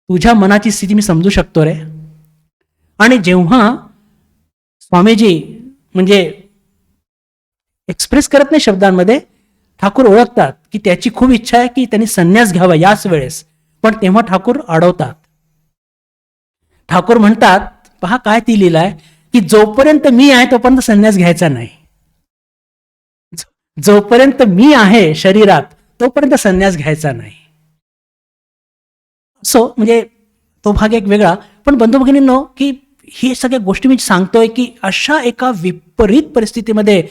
तुझ्या मनाची स्थिती मी समजू शकतो रे. आणि जेव्हा स्वामीजी म्हणजे एक्सप्रेस करत नाही शब्दांमध्ये, ठाकूर ओळखतात की त्याची खूप इच्छा आहे की त्यांनी संन्यास घ्यावा याच वेळेस, पण तेव्हा ठाकूर अडवतात. ठाकूर म्हणतात, पहा काय ती लीला आहे की जोपर्यंत मी आहे तोपर्यंत संन्यास घ्यायचा नाही, जोपर्यंत मी आहे शरीरात तोपर्यंत संन्यास घ्यायचा नाही. सो म्हणजे तो भाग एक वेगळा. पण बंधू भगिनींनो, की ही सगळ्या गोष्टी मी सांगतोय की अशा एका विपरीत परिस्थितीमध्ये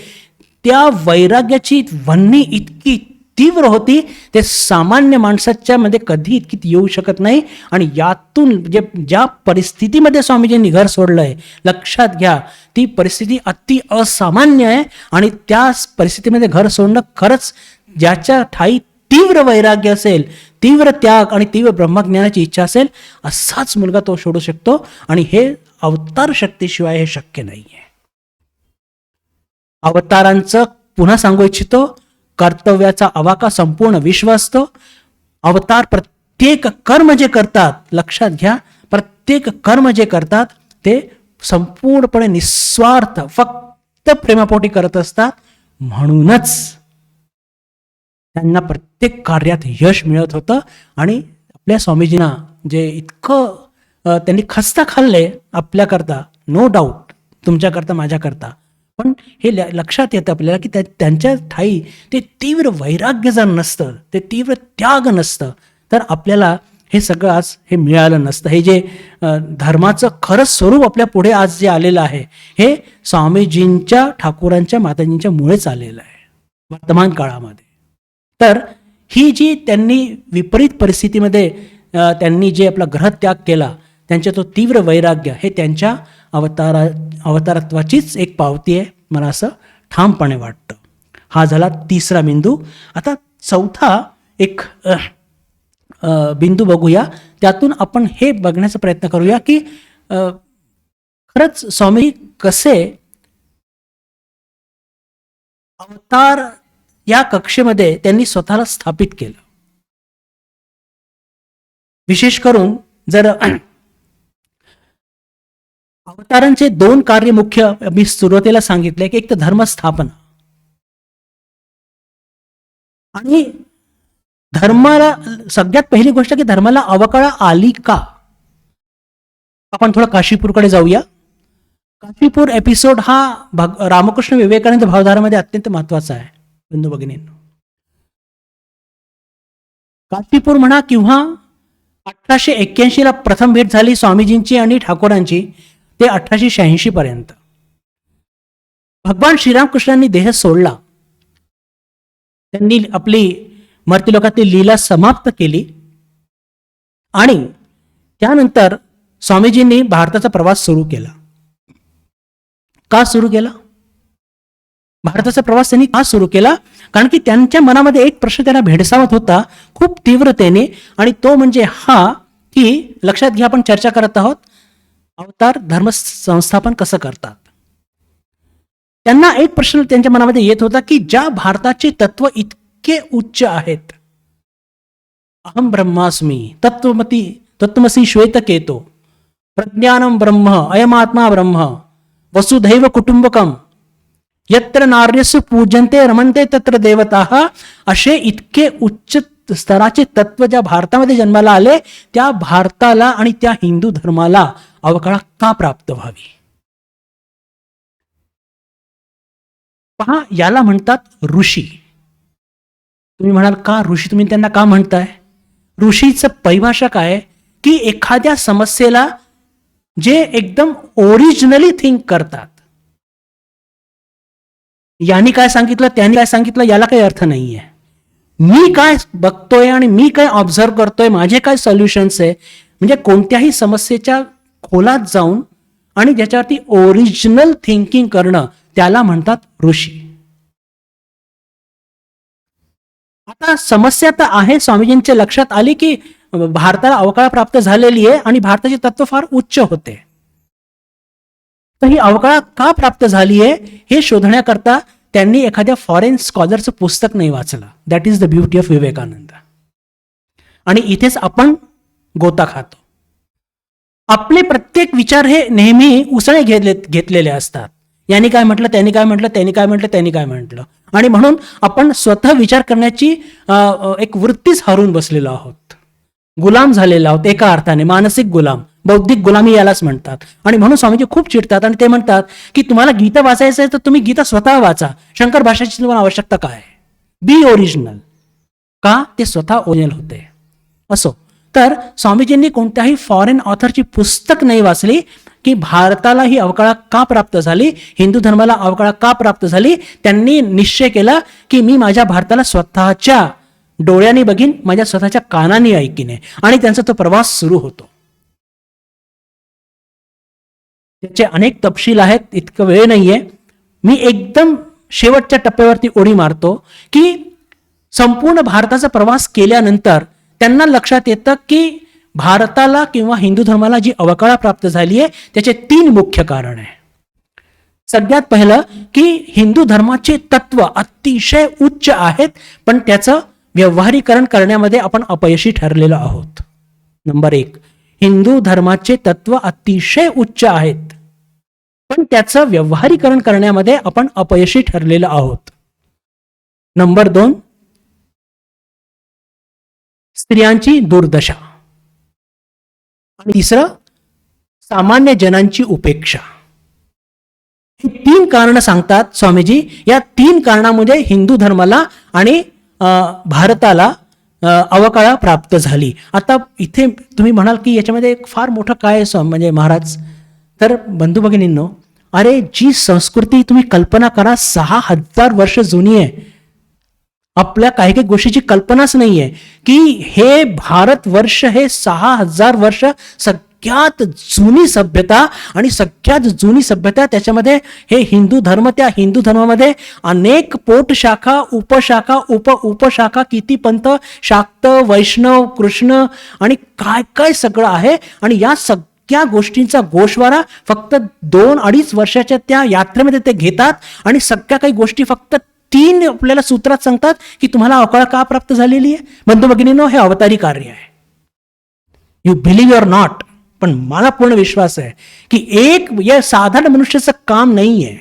त्या वैराग्याची ध्वनी इतकी तीव्र होती, ते सामान्य माणसाच्या मध्ये कधी इतकी येऊ शकत नाही. आणि यातून ज्या परिस्थितीमध्ये स्वामीजींनी घर सोडलंय, लक्षात घ्या, ती परिस्थिती अति असामान्य आहे. आणि त्या परिस्थितीमध्ये घर सोडणं खरंच, ज्याच्या ठाई तीव्र वैराग्य असेल, तीव्र त्याग आणि तीव्र ब्रह्मज्ञानाची इच्छा असेल, असाच मुलगा तो सोडू शकतो. आणि हे अवतार शक्तीशिवाय हे शक्य नाहीये. अवतारांचं पुन्हा सांगू इच्छितो, कर्तव्याचा अवाका संपूर्ण विश्व असतो. अवतार प्रत्येक कर्म जे करतात, लक्षात घ्या, प्रत्येक कर्म जे करतात ते संपूर्णपणे निस्वार्थ फक्त प्रेमापोटी करत असतात. म्हणूनच त्यांना प्रत्येक कार्यात यश मिळत होतं. आणि आपल्या स्वामीजींना जे इतकं त्यांनी खस्ता खाल्ले आपल्याकरता, नो डाऊट, तुमच्याकरता, माझ्याकरता, पण हे लक्षात येतं आपल्याला की त्यांच्या ठाई ते तीव्र वैराग्य जर नसतं, ते तीव्र त्याग नसतं, तर आपल्याला हे सगळं आज हे मिळालं नसतं. हे जे धर्माचं खरं स्वरूप आपल्या पुढे आज जे आलेलं आहे, हे स्वामीजींच्या, ठाकूरांच्या, माताजींच्या मुळेच आलेलं आहे वर्तमान काळामध्ये. तर ही जी त्यांनी विपरीत परिस्थितीमध्ये त्यांनी जे आपला ग्रहत्याग केला, त्यांच्या तो तीव्र वैराग्य, हे त्यांच्या अवतारत्वाचीच एक पावती आहे, मला असं ठामपणे वाटतं. हा झाला तिसरा बिंदू. आता चौथा एक बिंदू बघूया. त्यातून आपण हे बघण्याचा प्रयत्न करूया की खरंच स्वामी कसे अवतार या कक्षेमध्ये त्यांनी स्वतःला स्थापित केलं. विशेष करून जर अवतारांचे दोन कार्य मुख्य मी सुरुवातीला सांगितले की एक तर धर्मस्थापना, आणि धर्माला सगळ्यात पहिली गोष्ट की धर्माला अवकळा आली का. आपण थोडं काशीपूरकडे जाऊया. काशीपूर एपिसोड हा रामकृष्ण विवेकानंद भावधारामध्ये अत्यंत महत्वाचा आहे बंधू भगिनींनो. काशीपूर म्हणा किंवा 1881 ला प्रथम भेट झाली स्वामीजींची आणि ठाकूरांची, ते 1886 पर्यंत. भगवान श्रीरामकृष्णांनी देह सोडला, त्यांनी आपली मर्त्यलोकातली लीला समाप्त केली, आणि त्यानंतर स्वामीजींनी भारताचा प्रवास सुरू केला. का सुरू केला? भारताचा प्रवास त्यांनी का सुरू केला? कारण की त्यांच्या मनामध्ये एक प्रश्न त्यांना भेडसावत होता खूप तीव्रतेने, आणि तो म्हणजे हा की, लक्षात घ्या आपण चर्चा करत आहोत अवतार धर्म संस्थापन कसं करतात. त्यांना एक प्रश्न त्यांच्या मनामध्ये येत होता की ज्या भारताचे तत्व इतके उच्च आहेत, अहम ब्रह्मास्मी, तत्वमसी श्वेतकेतो, प्रज्ञानम ब्रह्म, अयमात्मा ब्रह्म, वसुधैव कुटुंबकम, यत्र नार्यस्य पूजन्ते रमन्ते तत्र देवताः, असे इतके उच्च स्तराचे तत्व ज्या भारतामध्ये जन्माला आले, त्या भारताला आणि त्या हिंदू धर्माला अवकाळ का प्राप्त व्हावी? पहा, याला म्हणतात ऋषी. तुम्ही म्हणाल का ऋषी, तुम्ही त्यांना का म्हणताय? ऋषीचं परिभाषा काय की एखाद्या समस्येला जे एकदम ओरिजिनली थिंक करतात. यांनी काय सांगितलं, त्यांनी काय सांगितलं, याला काही अर्थ नाहीये. मी काय बघतोय आणि मी काय ऑब्झर्व करतोय, माझे काय सोल्युशन्स आहे, म्हणजे कोणत्याही समस्येच्या खोलात जाऊन आणि ज्याच्यावरती ओरिजिनल थिंकिंग करणं, त्याला म्हणतात ऋषी. आता समस्या तर आहे, स्वामीजींच्या लक्षात आली की भारताला अवकाळ प्राप्त झालेली आहे आणि भारताचे तत्व फार उच्च होते. तर ही अवकाळ का प्राप्त झाली आहे हे शोधण्याकरता त्यांनी एखाद्या फॉरेन स्कॉलरचं पुस्तक नाही वाचलं. That is the beauty of Vivekananda. आणि इथेच आपण गोता खातो. आपले प्रत्येक विचार हे नेहमी उसळे घेतलेले असतात. यांनी काय म्हटलं, त्यांनी काय म्हटलं, त्यांनी काय म्हटलं, त्यांनी काय म्हटलं, आणि म्हणून आपण स्वतः विचार करण्याची एक वृत्तीच हरवून बसलेलो आहोत. गुलाम झालेलो आहोत एका अर्थाने, मानसिक गुलाम, बौद्धिक गुलामी यालाच म्हणतात. आणि म्हणून स्वामीजी खूप चिडतात आणि ते म्हणतात की तुम्हाला गीता वाचायचं आहे तर तुम्ही गीता स्वतः वाचा. शंकर भाषेची तुम्हाला आवश्यकता काय? बी ओरिजिनल. का? ते स्वतः ओरिजिनल होते. असो, तर स्वामीजींनी कोणत्याही फॉरेन ऑथरची पुस्तक नाही वाचली की भारताला ही अवकाळ का प्राप्त झाली, हिंदू धर्माला अवकाळ का प्राप्त झाली. त्यांनी निश्चय केला की मी माझ्या भारताला स्वतःच्या डोळ्यांनी बघीन, माझ्या स्वतःच्या कानाने ऐकीने, आणि त्यांचा तो प्रवास सुरू होतो. त्याचे अनेक तपशील आहेत, इतकं वेळ नाहीये. मी एकदम शेवटच्या टप्प्यावरती उडी मारतो की संपूर्ण भारताचा प्रवास केल्यानंतर त्यांना लक्षात येतं की भारताला किंवा हिंदू धर्माला जी अवकाळ प्राप्त झाली आहे त्याचे 3 मुख्य कारण आहे. सगळ्यात पहिलं की हिंदू धर्माचे तत्व अतिशय उच्च आहेत, पण त्याचं व्यवहारीकरण करण्यामध्ये आपण अपयशी ठरलेलो आहोत. नंबर 1, हिंदू धर्माचे तत्व अतिशय उच्च आहेत, पण त्याचं व्यवहारीकरण करण्यामध्ये आपण अपयशी ठरलेलो आहोत. नंबर 2, स्त्रियांची दुर्दशा. आणि तिसरं, सामान्य जनांची उपेक्षा. ही 3 कारणं सांगतात स्वामीजी. या 3 कारणामुळे हिंदू धर्माला आणि भारताला अवकाळ प्राप्त झाली. आता इथे तुम्ही म्हणाल की याच्यामध्ये एक फार मोठं काय म्हणजे महाराज, तर बंधू भगिनींनो, अरे जी संस्कृती तुम्ही कल्पना करा 6000 वर्ष जुनी आहे. आपल्या काही काही गोष्टीची कल्पनाच नाहीये की हे भारतवर्ष हे 6000 वर्ष सगळ्यात जुनी सभ्यता, आणि सगळ्यात जुनी सभ्यता त्याच्यामध्ये हे हिंदू धर्म. त्या हिंदू धर्मामध्ये अनेक पोटशाखा, उपशाखा, उपशाखा, किती पंथ, शाक्त, वैष्णव, कृष्ण आणि काय काय सगळं आहे. आणि या सगळ्या गोष्टींचा गोषवारा फक्त 2-2.5 वर्षाच्या त्या यात्रेमध्ये ते घेतात, आणि सगळ्या काही गोष्टी फक्त 3 आपल्याला सूत्रात सांगतात की तुम्हाला अवकाळ का प्राप्त झालेली आहे. बंधू भगिनींनो, हे अवतारी कार्य आहे. यू बिलीव्ह युअर नॉट, पण मला पूर्ण विश्वास आहे की या साधारण मनुष्याचं काम नाहीये.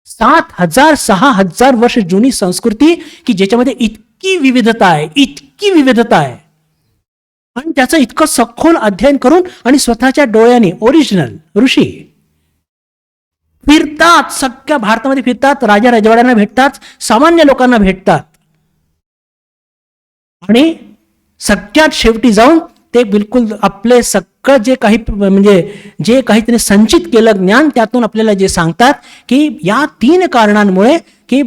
6000 वर्ष जुनी संस्कृती की ज्याच्यामध्ये इतकी विविधता आहे, इतकी विविधता आहे, आणि त्याचं इतकं सखोल अध्ययन करून आणि स्वतःच्या डोळ्याने ओरिजिनल ऋषी फिरतात, सगळ्या भारतामध्ये फिरतात, राजा राजवाड्यांना भेटतात, सामान्य लोकांना भेटतात, आणि सगळ्यात शेवटी जाऊन ते बिलकुल आपले सगळं जे काही त्यांनी संचित केलं ज्ञान, त्यातून आपल्याला जे सांगतात की या 3 कारणांमुळे की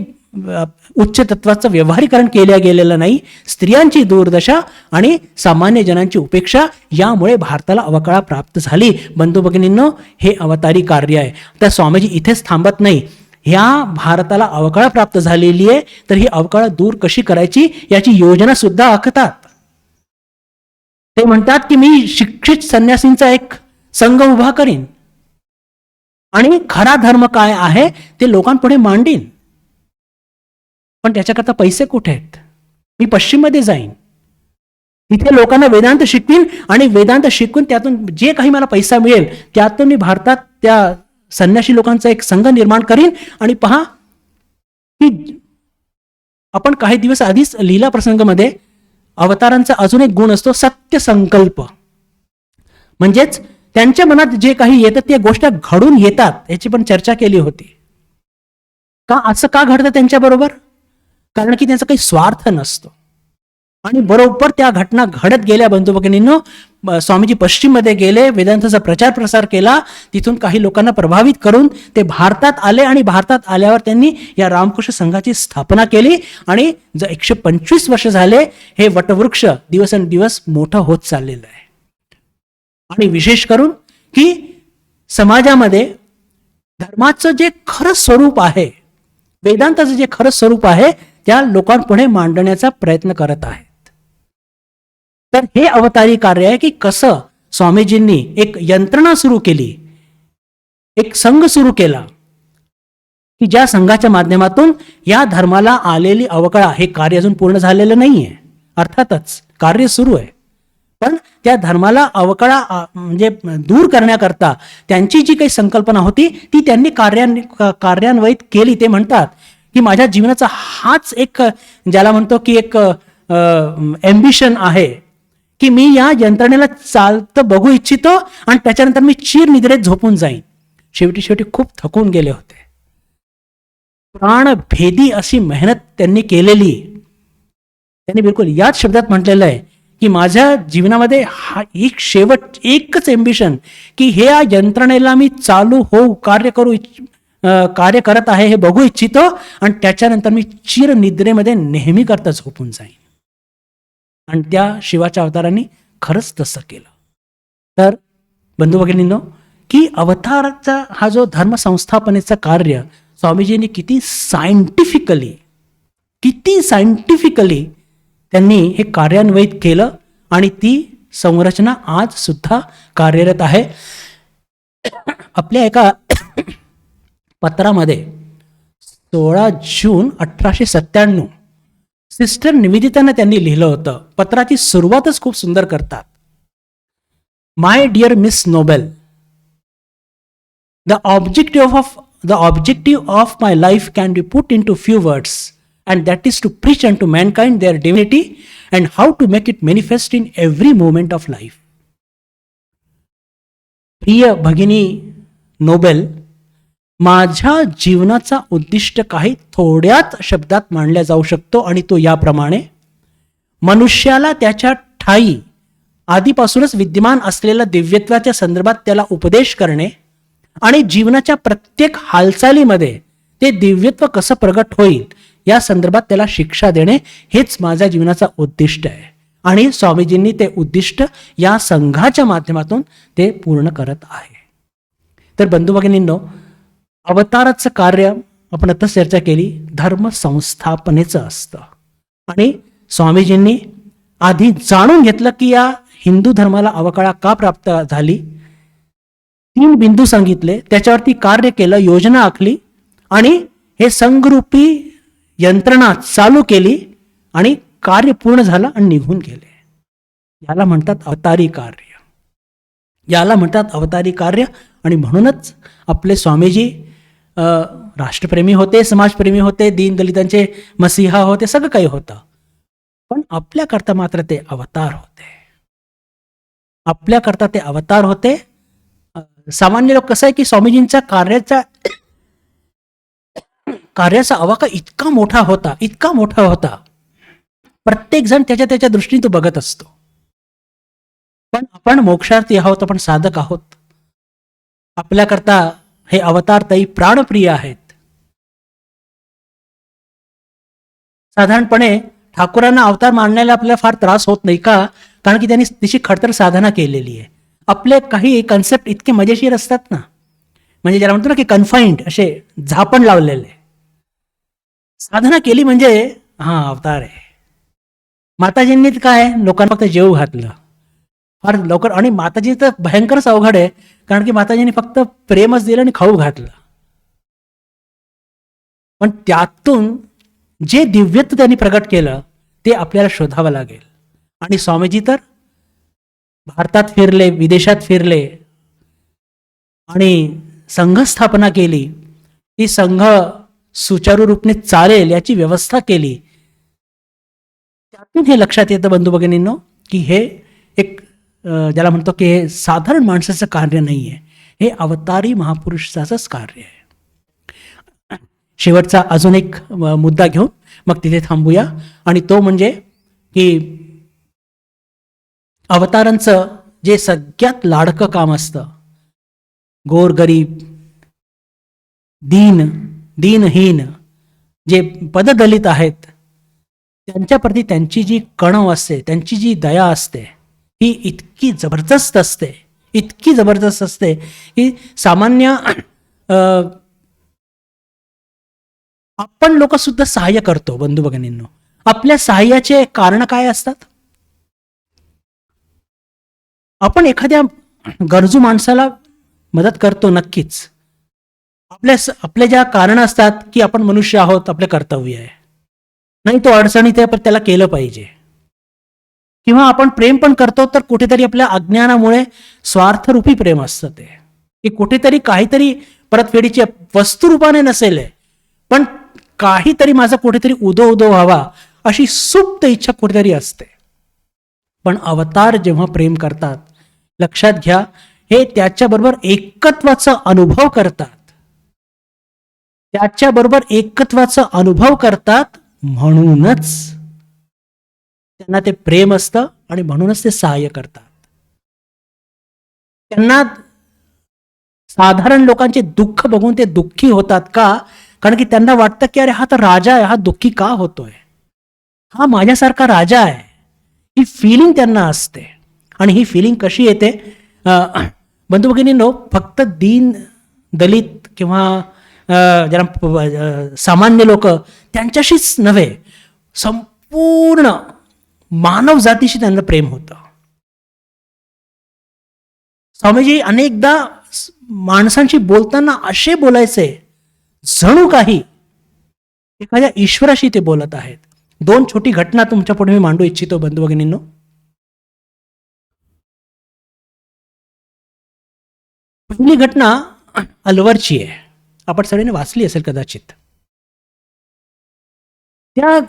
उच्च तत्वाचं व्यवहारीकरण केलं गेलेलं नाही. स्त्रियांची दुर्दशा आणि सामान्य जनांची उपेक्षा यामुळे भारताला अवकाळा प्राप्त झाली. बंधू भगिनींनो, हे अवतारी कार्य आहे. तर स्वामीजी इथेच थांबत नाही. ह्या भारताला अवकाळा प्राप्त झालेली आहे, तर ही अवकाळा दूर कशी करायची याची योजना सुद्धा आखतात. ते म्हणतात की मी शिक्षित संन्यासींचा एक संघ उभा करीन आणि खरा धर्म काय आहे ते लोकांपुढे मांडीन. पण त्याच्याकरता पैसे कुठे आहेत? मी पश्चिममध्ये जाईन, तिथे लोकांना वेदांत शिकवीन आणि वेदांत शिकवून त्यातून जे काही मला पैसा मिळेल त्यातून मी भारतात त्या संन्यासी लोकांचा एक संघ निर्माण करीन. आणि पहा की आपण काही दिवस आधीच लीला प्रसंगमध्ये अवतारांचा अजून एक गुण असतो, सत्य संकल्प. म्हणजेच त्यांच्या मनात जे काही येतं ते गोष्ट घडून येतात याची पण चर्चा केली होती. का असं का घडतं त्यांच्याबरोबर? कारण की त्यांचा काही स्वार्थ नसतो. आणि बरोबर त्या घटना घडत गेल्या. बंधू भगिनींनो, स्वामीजी पश्चिममध्ये गेले, वेदांताचा प्रचार प्रसार केला, तिथून काही लोकांना प्रभावित करून ते भारतात आले आणि भारतात आल्यावर त्यांनी या रामकृष्ण संघाची स्थापना केली. आणि 125 वर्ष झाले हे वटवृक्ष दिवसेंदिवस मोठं होत चाललेलं आहे. आणि विशेष करून की समाजामध्ये धर्माचं जे खरं स्वरूप आहे, वेदांताचं जे खरं स्वरूप आहे त्या लोकांपुढे मांडण्याचा प्रयत्न करत आहेत. तर हे अवतारी कार्य आहे की कसं स्वामीजींनी एक यंत्रणा सुरू केली, एक संघ सुरू केला की ज्या संघाच्या माध्यमातून या धर्माला आलेली अवकाळा, हे कार्य अजून पूर्ण झालेलं नाहीये, अर्थातच कार्य सुरू आहे, पण त्या धर्माला अवकाळा म्हणजे दूर करण्याकरता त्यांची जी काही संकल्पना होती ती त्यांनी कार्यान्वित केली. ते म्हणतात की माझ्या जीवनाचा हाच एक, ज्याला म्हणतो की एक एम्बिशन आहे की मी या यंत्रणेला चालतं बघू इच्छितो आणि त्याच्यानंतर मी चिर निद्रेत झोपून जाईन. शेवटी खूप थकून गेले होते. प्राणभेदी अशी मेहनत त्यांनी केलेली. त्यांनी बिलकुल याच शब्दात म्हटलेलं आहे की माझ्या जीवनामध्ये हा एक शेवट एकच एम्बिशन की हे या यंत्रणेला मी चालू होऊ, कार्य करत आहे हे बघू इच्छितो आणि त्याच्यानंतर मी चिर निद्रेमध्ये नेहमी करता झोपून जाईन. आणि त्या शिवाच्या अवतारांनी खरंच तसं केलं. तर बंधू भगिनींनो, की अवताराचा हा जो धर्म संस्थापनेचा कार्य स्वामीजींनी किती सायंटिफिकली त्यांनी हे कार्यान्वित केलं आणि ती संरचना आज सुद्धा कार्यरत आहे. आपल्या एका पत्रामध्ये 16 जून 1897 सिस्टर निवेदितांना त्यांनी लिहिलं होतं. पत्राची सुरुवातच खूप सुंदर करतात. My dear Miss Noble, the objective of my life can be put into few words and that is to preach unto mankind their divinity and how to make it manifest in every moment of life. प्रिय भगिनी Nobel, माझ्या जीवनाचा उद्दिष्ट काही थोड्याच शब्दात मांडला जाऊ शकतो आणि तो याप्रमाणे: मनुष्याला त्याच्या ठायी आधीपासूनच विद्यमान असलेल्या दिव्यत्वाच्या संदर्भात त्याला उपदेश करणे आणि जीवनाच्या प्रत्येक हालचालीमध्ये ते दिव्यत्व कसं प्रगट होईल या संदर्भात त्याला शिक्षा देणे, हेच माझ्या जीवनाचा उद्दिष्ट आहे. आणि स्वामीजींनी ते उद्दिष्ट या संघाच्या माध्यमातून ते पूर्ण करत आहे. तर बंधू भगिनींनो, अवताराचं कार्य आपण आता चर्चा केली धर्म संस्थापनेचं असतं. आणि स्वामीजींनी आधी जाणून घेतलं की या हिंदू धर्माला अवकाळा का प्राप्त झाली, 3 बिंदू सांगितले, त्याच्यावरती कार्य केलं, योजना आखली आणि हे संघरूपी यंत्रणा चालू केली आणि कार्य पूर्ण झालं आणि निघून गेले. याला म्हणतात अवतारी कार्य. आणि म्हणूनच आपले स्वामीजी राष्ट्रप्रेमी होते, समाजप्रेमी होते, दीनदलितांचे मसीहा होते, सगळं काही होतं. पण आपल्याकरता मात्र ते अवतार होते. सामान्य लोक कसं आहे की स्वामीजींच्या कार्याचा आवाका इतका मोठा होता, प्रत्येक जण त्याच्या दृष्टीने तो बघत असतो. पण आपण मोक्षार्थी आहोत, आपण साधक आहोत. आपल्याकरता हे अवतार ताई प्राणप्रिय आहेत. साधारणपणे ठाकूरांना अवतार मानण्याला आपल्याला फार त्रास होत नाही का? कारण की त्यांनी तिची खडतर साधना केलेली आहे. आपले काही कन्सेप्ट इतके मजेशीर असतात ना, म्हणजे ज्याला म्हणतो ना की कन्फाईंड, असे झापण लावलेले. साधना केली म्हणजे हा अवतार आहे. माताजींनी काय लोकांना फक्त जेव घातलं फार लवकर, आणि माताजी तर भयंकरच अवघड आहे, कारण की माताजींनी फक्त प्रेमच दिलं आणि खाऊ घातलं. पण त्यातून जे दिव्यत्व त्यांनी प्रगट केलं ते आपल्याला शोधावं लागेल. आणि स्वामीजी तर भारतात फिरले, विदेशात फिरले आणि संघ स्थापना केली. ती संघ सुचारू रूपने चालेल याची व्यवस्था केली. त्यातून हे लक्षात येतं बंधू भगिनींनो की हे एक ज्याला म्हणतो की हे साधारण माणसाचं कार्य नाही आहे, हे अवतारी महापुरुषाचंच कार्य आहे. शेवटचा अजून एक मुद्दा घेऊन मग तिथे थांबूया, आणि तो म्हणजे की अवतारांचं जे सगळ्यात लाडकं काम असतं, गोरगरीब, दीनहीन जे पददलित आहेत त्यांच्याप्रती त्यांची जी कणव असते, त्यांची जी दया असते, ही इतकी जबरदस्त असते, इतकी जबरदस्त असते की सामान्य आपण लोक सुद्धा सहाय्य करतो. बंधू भगिनींनो, आपल्या सहाय्याचे कारण काय असतात? आपण एखाद्या गरजू माणसाला मदत करतो नक्कीच. आपले ज्या कारण असतात की आपण मनुष्य आहोत, आपले कर्तव्य आहे, नाही तो अडचणीत आहे पण त्याला केलं पाहिजे. किंवा आपण प्रेम पण करतो तर कुठेतरी आपल्या अज्ञानामुळे स्वार्थरूपी प्रेम असतं ते, की कुठेतरी काहीतरी परतफेडीची वस्तुरूपाने नसेल पण काहीतरी माझा कुठेतरी उदो व्हावा अशी सुप्त इच्छा कुठेतरी असते. पण अवतार जेव्हा प्रेम करतात, लक्षात घ्या, हे त्याच्याबरोबर एकत्वाचा अनुभव करतात. त्याच्याबरोबर एकत्वाचा अनुभव करतात म्हणूनच त्यांना ते प्रेम असतं आणि म्हणूनच ते सहाय्य करतात. त्यांना साधारण लोकांचे दुःख बघून ते दुःखी होतात का? कारण की त्यांना वाटतं की अरे हा तर राजा आहे, हा दुःखी का होतोय, हा माझ्यासारखा राजा आहे. ही फिलिंग त्यांना असते. आणि ही फिलिंग कशी येते बंधू भगिनींनो? फक्त दीन दलित किंवा ज्याला सामान्य लोक त्यांच्याशीच नव्हे, संपूर्ण मानव जातीशी त्यांना प्रेम होतं. स्वामीजी अनेकदा माणसांशी बोलताना असे बोलायचे जणू काही एखाद्या ईश्वराशी ते बोलत आहेत. दोन छोटी घटना तुमच्या पुढे मी मांडू इच्छितो बंधू भगिनींनो. पहिली घटना अलवरची आहे, आपण सगळ्यांनी वाचली असेल कदाचित. त्या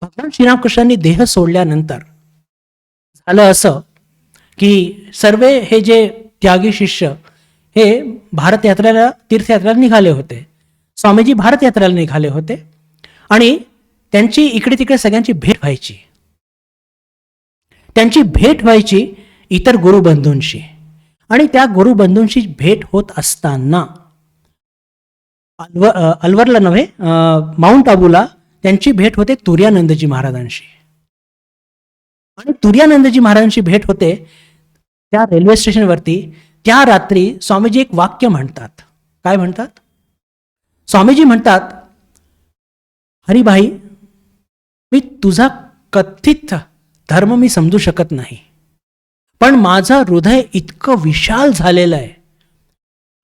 भगवान श्रीरामकृष्णांनी देह सोडल्यानंतर झालं असं की सर्व हे जे त्यागी शिष्य हे भारत यात्रेला, तीर्थयात्रेला निघाले होते. स्वामीजी भारत यात्रेला निघाले होते आणि त्यांची इकडे तिकडे सगळ्यांची भेट व्हायची. त्यांची भेट व्हायची इतर गुरुबंधूंशी, आणि त्या गुरुबंधूंशी भेट होत असताना अलवरला नव्हे, माउंट आबूला त्यांची भेट होते तुर्यानंदजी महाराजांशी. आणि तुर्यानंदजी महाराजांची भेट होते त्या रेल्वे स्टेशनवरती. त्या रात्री स्वामीजी एक वाक्य म्हणतात. काय म्हणतात? स्वामीजी म्हणतात, हरिभाई, मी तुझा कथित धर्म मी समजू शकत नाही, पण माझं हृदय इतकं विशाल झालेलं आहे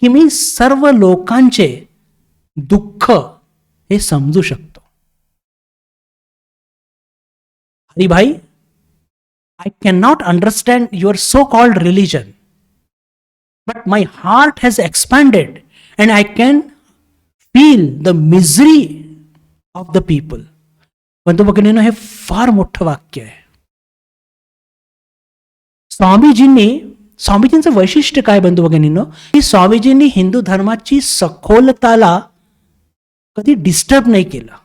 की मी सर्व लोकांचे दुःख हे समजू शकतो. Haribhai, I cannot understand your so-called religion, but my heart has expanded and I can feel the misery of the people. बंधू भगिनींनो, हे फार मोठं वाक्य आहे. स्वामीजींचं वैशिष्ट्य काय बंधू भगिनींनो? की स्वामीजींनी हिंदू धर्माची सखोलताला कधी डिस्टर्ब नाही केलं,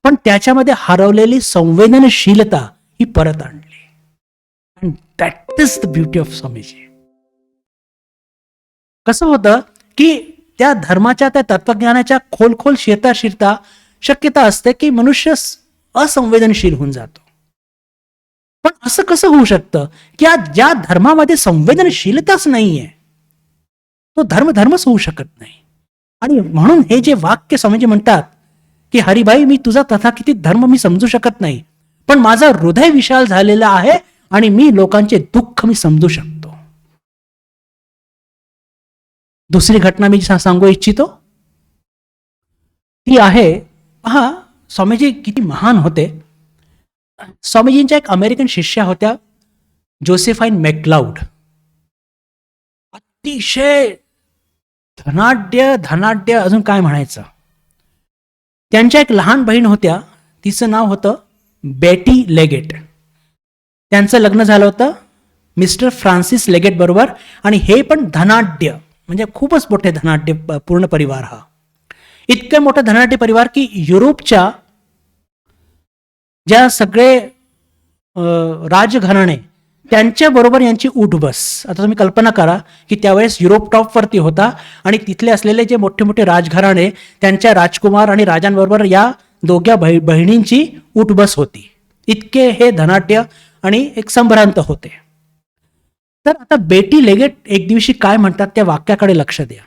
पण त्याच्यामध्ये हरवलेली संवेदनशीलता ही परत आणली. And that is the beauty of Swamiji. कसं होतं की त्या धर्माच्या, त्या तत्वज्ञानाच्या खोल शिरता शक्यता असते की मनुष्य असंवेदनशील होऊन जातो. पण असं कसं होऊ शकतं की ज्या धर्मामध्ये संवेदनशीलताच नाहीये तो धर्मच होऊ शकत नाही. आणि म्हणून हे जे वाक्य स्वामीजी म्हणतात की हरिभाई, मी तुझा तथाकथित धर्म मी समजू शकत नाही, पण माझं हृदय विशाल झालेलं आहे आणि मी लोकांचे दुःख मी समजू शकतो. दुसरी घटना मी सांगू इच्छितो ती आहे, पहा स्वामीजी किती महान होते. स्वामीजींच्या एक अमेरिकन शिष्या होत्या, जोसेफाईन मॅक्लाउड. अतिशय धनाढ्य अजून काय म्हणायचं. त्यांच्या एक लहान बहीण होत्या, तिचं नाव होतं बेटी लेगेट. त्यांचं लग्न झालं होतं मिस्टर फ्रान्सिस लेगेट बरोबर. आणि हे पण धनाढ्य, म्हणजे खूपच मोठे धनाढ्य पूर्ण परिवार. हा इतके मोठे धनाढ्य परिवार की युरोपच्या ज्या सगळे राजघराणे त्यांच्या बरोबर यांची उठबस. आता तुम्ही कल्पना करा की त्यावेळेस युरोप टॉपवरती होता आणि तिथले असलेले जे मोठे मोठे राजघराणे त्यांच्या राजकुमार आणि राजांबरोबर या दोघ्या बहिणींची उठबस होती. इतके हे धनाढ्य आणि एक संभ्रांत होते. तर आता बेटी लेगेट एक दिवशी काय म्हणतात त्या वाक्याकडे लक्ष द्या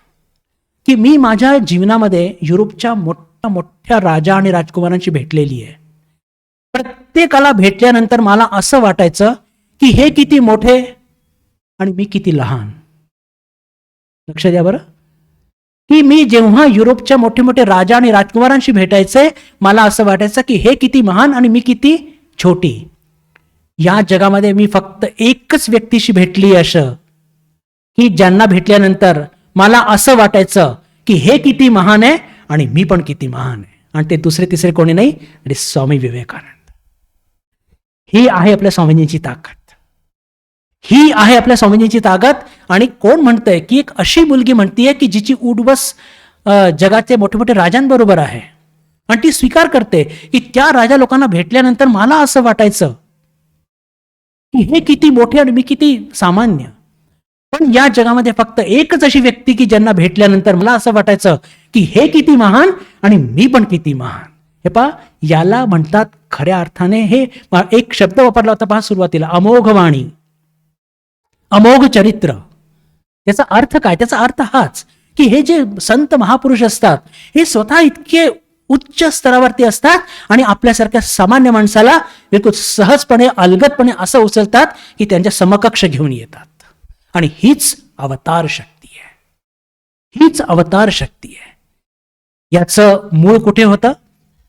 की मी माझ्या जीवनामध्ये युरोपच्या मोठ्या मोठ्या राजा आणि राजकुमारांची भेटलेली आहे. प्रत्येकाला भेटल्यानंतर मला असं वाटायचं की हे किती मोठे आणि मी किती लहान. लक्ष द्या बरं, की मी जेव्हा युरोपच्या मोठे मोठे राजा आणि राजकुमारांशी भेटायचे मला असं वाटायचं की हे किती महान आणि मी किती छोटी. या जगामध्ये मी फक्त एकच व्यक्तीशी भेटली असं की ज्यांना भेटल्यानंतर मला असं वाटायचं की हे किती महान आहे आणि मी पण किती महान आहे. आणि ते दुसरे तिसरे कोणी नाही, आणि स्वामी विवेकानंद. ही आहे आपल्या स्वामींची ताकद. ही आहे आपल्या स्वामींची ताकद. आणि कोण म्हणतंय की एक अशी मुलगी म्हणतीये की जिची उठबस जगाचे मोठे मोठे राजांबरोबर आहे आणि ती स्वीकार करते की त्या राजा लोकांना भेटल्यानंतर मला असं वाटायचं की हे किती मोठे आणि मी किती सामान्य. पण या जगामध्ये फक्त एकच अशी व्यक्ती की ज्यांना भेटल्यानंतर मला असं वाटायचं की हे किती महान आणि मी पण किती महान. हे पहा, याला म्हणतात खऱ्या अर्थाने, हे एक शब्द वापरला होता पहा सुरुवातीला, अमोघ वाणी, अमोघ चरित्र. त्याचा अर्थ काय? त्याचा अर्थ हाच की हे जे संत महापुरुष असतात हे स्वतः इतके उच्च स्तरावरती असतात आणि आपल्यासारख्या सामान्य माणसाला बिलकुल सहजपणे अलगदपणे असं उचलतात की त्यांच्या समकक्ष घेऊन येतात. आणि हीच अवतार शक्ती आहे. हीच अवतार शक्ती आहे. याचं मूळ कुठे होतं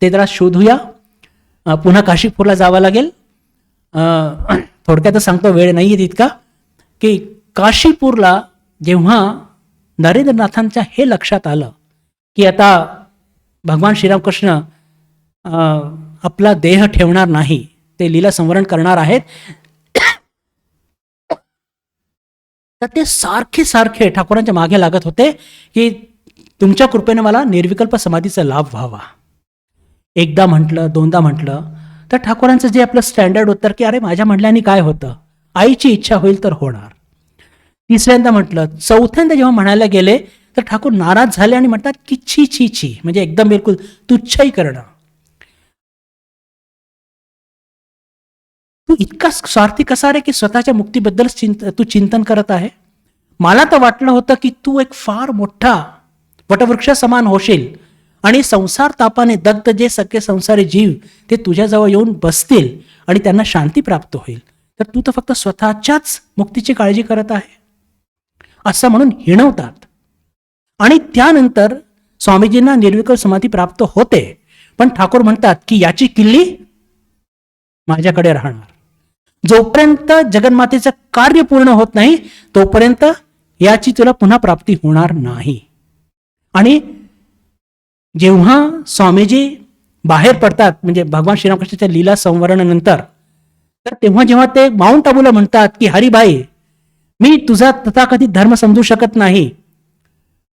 ते जरा शोधूया. पुन्हा काशीपूरला जावं लागेल. थोडक्यातच सांगतो, वेळ नाहीये तितका, की काशीपूरला जेव्हा नरेंद्रनाथांच्या हे लक्षात आलं की आता भगवान श्रीरामकृष्ण आपला देह ठेवणार नाही, ते लीला संवरण करणार आहेत, तर ते सारखे सारखे ठाकूरांच्या मागे लागत होते की तुमच्या कृपेने मला निर्विकल्प समाधीचा लाभ व्हावा. एकदा म्हटलं, दोनदा म्हटलं, तर ठाकूरांचं जे आपलं स्टँडर्ड उत्तर की अरे माझ्या म्हटल्याने काय होतं, आईची इच्छा होईल तर होणार. तिसऱ्यांदा म्हटलं, चौथ्यांदा जेव्हा म्हणायला गेले तर ठाकूर नाराज झाले आणि म्हणतात की छी छी छी, म्हणजे एकदम बिलकुल तुच्छही करणं. तू इतका स्वार्थी कसा रे की स्वतःच्या मुक्तीबद्दल तू चिंतन करत आहे. मला तर वाटलं होतं की तू एक फार मोठा वटवृक्ष समान होशील आणि संसार तापाने दग्ध जे सगळे संसारी जीव ते तुझ्याजवळ येऊन बसतील आणि त्यांना शांती प्राप्त होईल, तर तू तर फक्त स्वतःच्याच मुक्तीची काळजी करत आहे असं म्हणून हिणवतात. आणि त्यानंतर स्वामीजींना निर्विकल्प समाधी प्राप्त होते, पण ठाकूर म्हणतात की याची किल्ली माझ्याकडे राहणार. जोपर्यंत जगन्मातेचं कार्य पूर्ण होत नाही तोपर्यंत याची तुला पुन्हा प्राप्ती होणार नाही. आणि जेव्हा स्वामीजी बाहेर पडतात म्हणजे भगवान श्रीरामकृष्णाच्या लीला संवरणानंतर, तर तेव्हा जेव्हा ते माउंट आबूला म्हणतात की हरिभाई, मी तुझा तथाकथित धर्म समजू शकत नाही,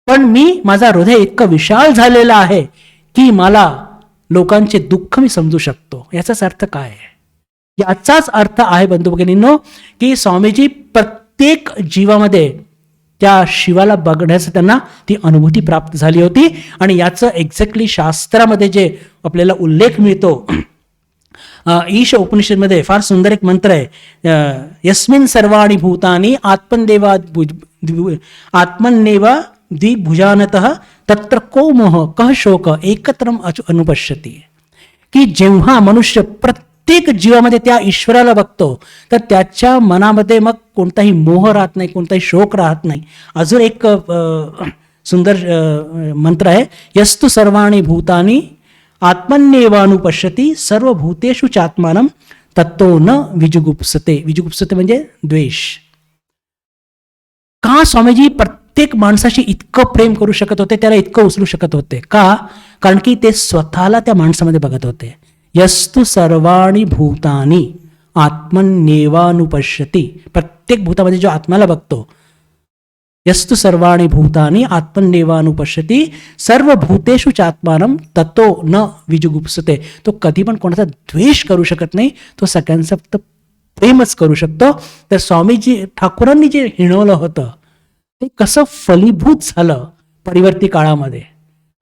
पण मी माझा हृदय इतकं विशाल झालेला आहे की मला लोकांचे दुःख मी समजू शकतो. याचाच अर्थ काय आहे? याचाच अर्थ आहे बंधू भगिनींनो की स्वामीजी प्रत्येक जीवामध्ये त्या शिवाला बघण्याचं त्यांना ती अनुभूती प्राप्त झाली होती. आणि याचं एक्झॅक्टली शास्त्रामध्ये जे आपल्याला उल्लेख मिळतो, ईश उपनिषदमध्ये फार सुंदर एक मंत्र आहे, यस्मिन् सर्वाणि भूतानि आत्मन्नेव द्विभुजानतः तत्र को मोह कः शोक एकत्रम अनुपश्यति. की जेव्हा मनुष्य प्रत्येक जीवामध्ये त्या ईश्वराला बघतो तर त्याच्या मनामध्ये मग कोणताही मोह राहत नाही, कोणताही शोक राहत नाही. अजून एक सुंदर मंत्र आहे, यस्तु सर्वाणि भूतानि आत्मन्येवानुपश्यति सर्वभूतेषु चात्मानं तत्तो न विजुगुप्सते. विजुगुप्सते म्हणजे द्वेष. का स्वामीजी प्रत्येक माणसाशी इतकं प्रेम करू शकत होते, त्याला इतकं उचलू शकत होते? का? कारण की ते स्वतःला त्या माणसामध्ये बघत होते. यस्तु सर्वाणि भूतानि आत्मन्येवानुपश्यति. प्रत्येक भूतामध्ये जो आत्म्याला बघतो, यस्तु सर्वाणि भूतानि आत्मन्येवानुपश्यति सर्वभूतेषु चात्मानं ततो न विजुगुप्सते. तो कधी पण कोणाचा द्वेष करू शकत नाही, तो सगळ्यांचा फक्त प्रेमच करू शकतो. तर स्वामीजी ठाकूरांनी जे हिणवलं होतं ते कसं फलीभूत झालं परिवर्ती काळामध्ये.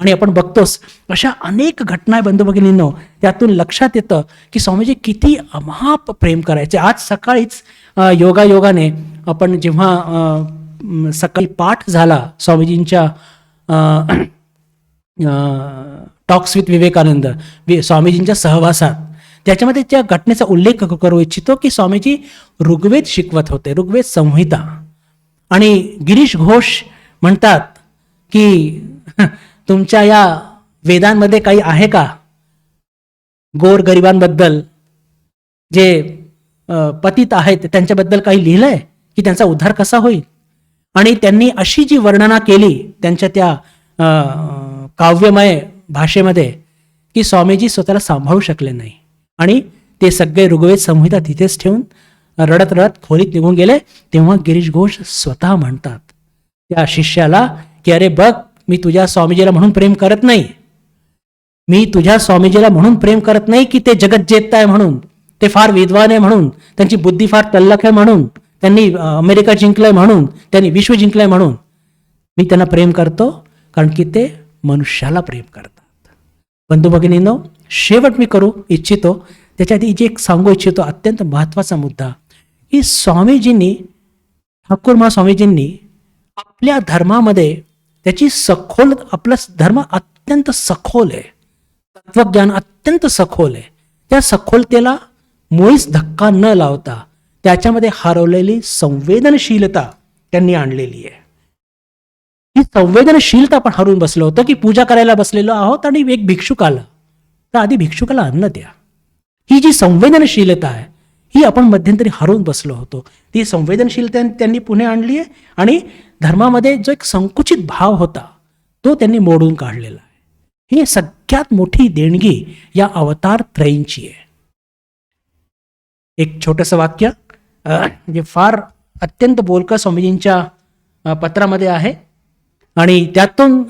आणि आपण बघतोच अशा अनेक घटना बंधू भगिनींनो, त्यातून लक्षात येतं की स्वामीजी किती अमाप प्रेम करायचे. आज सकाळीच योगायोगाने आपण जेव्हा सकाळी पाठ झाला स्वामीजींच्या टॉक्स विथ विवेकानंद, स्वामीजींच्या सहवासात, त्याच्यामध्ये त्या घटनेचा उल्लेख करू इच्छितो की स्वामीजी ऋग्वेद शिकवत होते, ऋग्वेद संहिता. आणि गिरीश घोष म्हणतात की तुमच्या या वेदांमध्ये काही आहे का गोरगरिबांबद्दल, जे पतित आहेत त्यांच्याबद्दल काही लिहिलंय की त्यांचा उद्धार कसा होईल? आणि त्यांनी अशी जी वर्णना केली त्यांच्या त्या काव्यमय भाषेमध्ये की स्वामीजी स्वतःला सांभाळू शकले नाही आणि ते सगळे ऋग्वेद संहिता तिथेच ठेवून रडत रडत खोलीत निघून गेले. तेव्हा गिरीश घोष स्वतः म्हणतात त्या शिष्याला की अरे बघ, मी तुझ्या स्वामीजीला म्हणून प्रेम करत नाही, मी तुझ्या स्वामीजीला म्हणून प्रेम करत नाही की ते जगत जेतताय म्हणून, ते फार विद्वान आहे म्हणून, त्यांची बुद्धी फार तल्लख आहे म्हणून, त्यांनी अमेरिका जिंकलंय म्हणून, त्यांनी विश्व जिंकलंय म्हणून. मी त्यांना प्रेम करतो कारण की ते मनुष्याला प्रेम करतात. बंधू भगिनींनो, शेवट मी करू इच्छितो त्याच्या आधी जे एक सांगू इच्छितो अत्यंत महत्त्वाचा मुद्दा, की स्वामीजींनी, ठाकूर महास्वामीजींनी आपल्या धर्मामध्ये त्याची सखोल, आपला धर्म अत्यंत सखोल आहे, तत्वज्ञान अत्यंत सखोल आहे. त्या सखोलतेला मुळीच धक्का न लावता त्याच्यामध्ये हरवलेली संवेदनशीलता त्यांनी आणलेली आहे. ही संवेदनशीलता आपण हरवून बसलो होतो की पूजा करायला बसलेलो आहोत आणि एक भिक्षुक आला तर आधी भिक्षुकाला अन्न द्या. ही जी संवेदनशीलता आहे ही आपण मध्यंतरी हरवून बसलो होतो. ती संवेदनशीलता त्यांनी पुढे आणली आहे आणि धर्मामध्ये जो एक संकुचित भाव होता तो त्यांनी मोडून काढलेला आहे. ही सगळ्यात मोठी देणगी या अवतार त्रयींची आहे. एक छोटंसं वाक्य जे फार अत्यंत बोलकं स्वामीजींच्या पत्रामध्ये आहे आणि त्यातून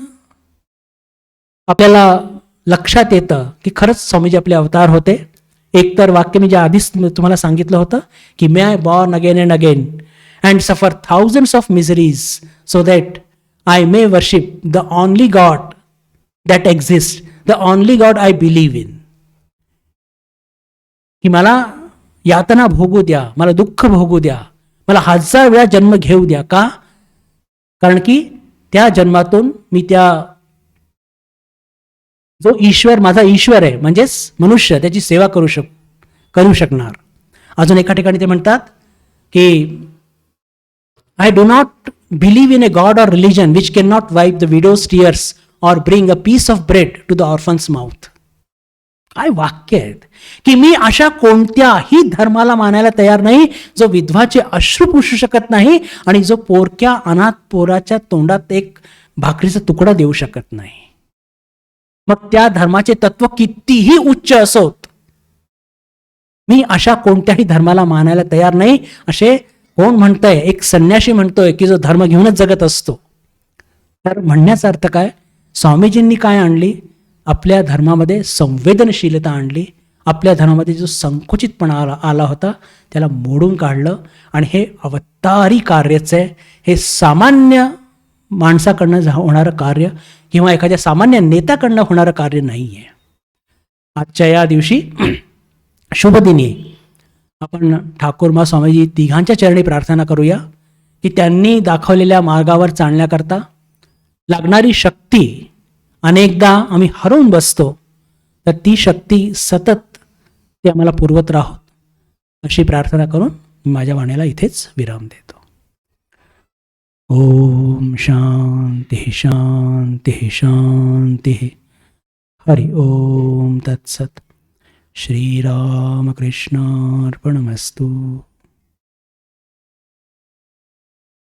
आपल्याला लक्षात येतं की खरंच स्वामीजी आपले अवतार होते. एक तर वाक्य मी ज्या आधीच तुम्हाला सांगितलं होतं की may I born again and again and suffer thousands of miseries so that I may worship the only God that exist, the only God I believe in. की मला यातना भोगू द्या, मला दुःख भोगू द्या, मला 1000 वेळा जन्म घेऊ द्या. का? कारण की त्या जन्मातून मी त्या जो ईश्वर, माझा ईश्वर आहे म्हणजेच मनुष्य, त्याची सेवा करू शकणार. अजून एका ठिकाणी ते म्हणतात की I do not believe in a god or religion which can not wipe the widow's tears or bring a piece of bread to the orphan's mouth. काय वाक्य आहेत की मी अशा कोणत्याही धर्माला मानायला तयार नाही जो विधवाचे अश्रू पुसू शकत नाही आणि जो पोरक्या अनाथ पोराच्या तोंडात एक भाकरीचा तुकडा देऊ शकत नाही. मग त्या धर्माचे तत्व कितीही उच्च असोत, मी अशा कोणत्याही धर्माला मानायला तयार नाही. असे कोण म्हणतंय? एक संन्यासी म्हणतोय की जो धर्म घेऊनच जगत असतो. तर म्हणण्याचा अर्थ काय? स्वामीजींनी काय आणली? आपल्या धर्मामध्ये संवेदनशीलता आणली आपल्या धर्मामध्ये जो संकुचितपणा आला होता त्याला मोडून काढलं. आणि हे अवतारी कार्यच आहे. हे सामान्य माणसाकडनं होणारं कार्य किंवा एखाद्या सामान्य नेत्याकडनं होणारं कार्य नाही आहे. आजच्या या दिवशी शुभदिनी आपण ठाकूरबा स्वामीजी तिघांच्या चरणी प्रार्थना करूया की त्यांनी दाखवलेल्या मार्गावर चालण्याकरता लागणारी शक्ती अनेकदा आम्ही हरवून बसतो, तर ती शक्ती सतत ते आम्हाला पुरवत राहोत अशी प्रार्थना करून मी माझ्या वाण्याला इथेच विराम देतो. ओम शांती शांती शांती. हरि ओम तत्सत. श्रीरामकृष्णार्पणमस्तु.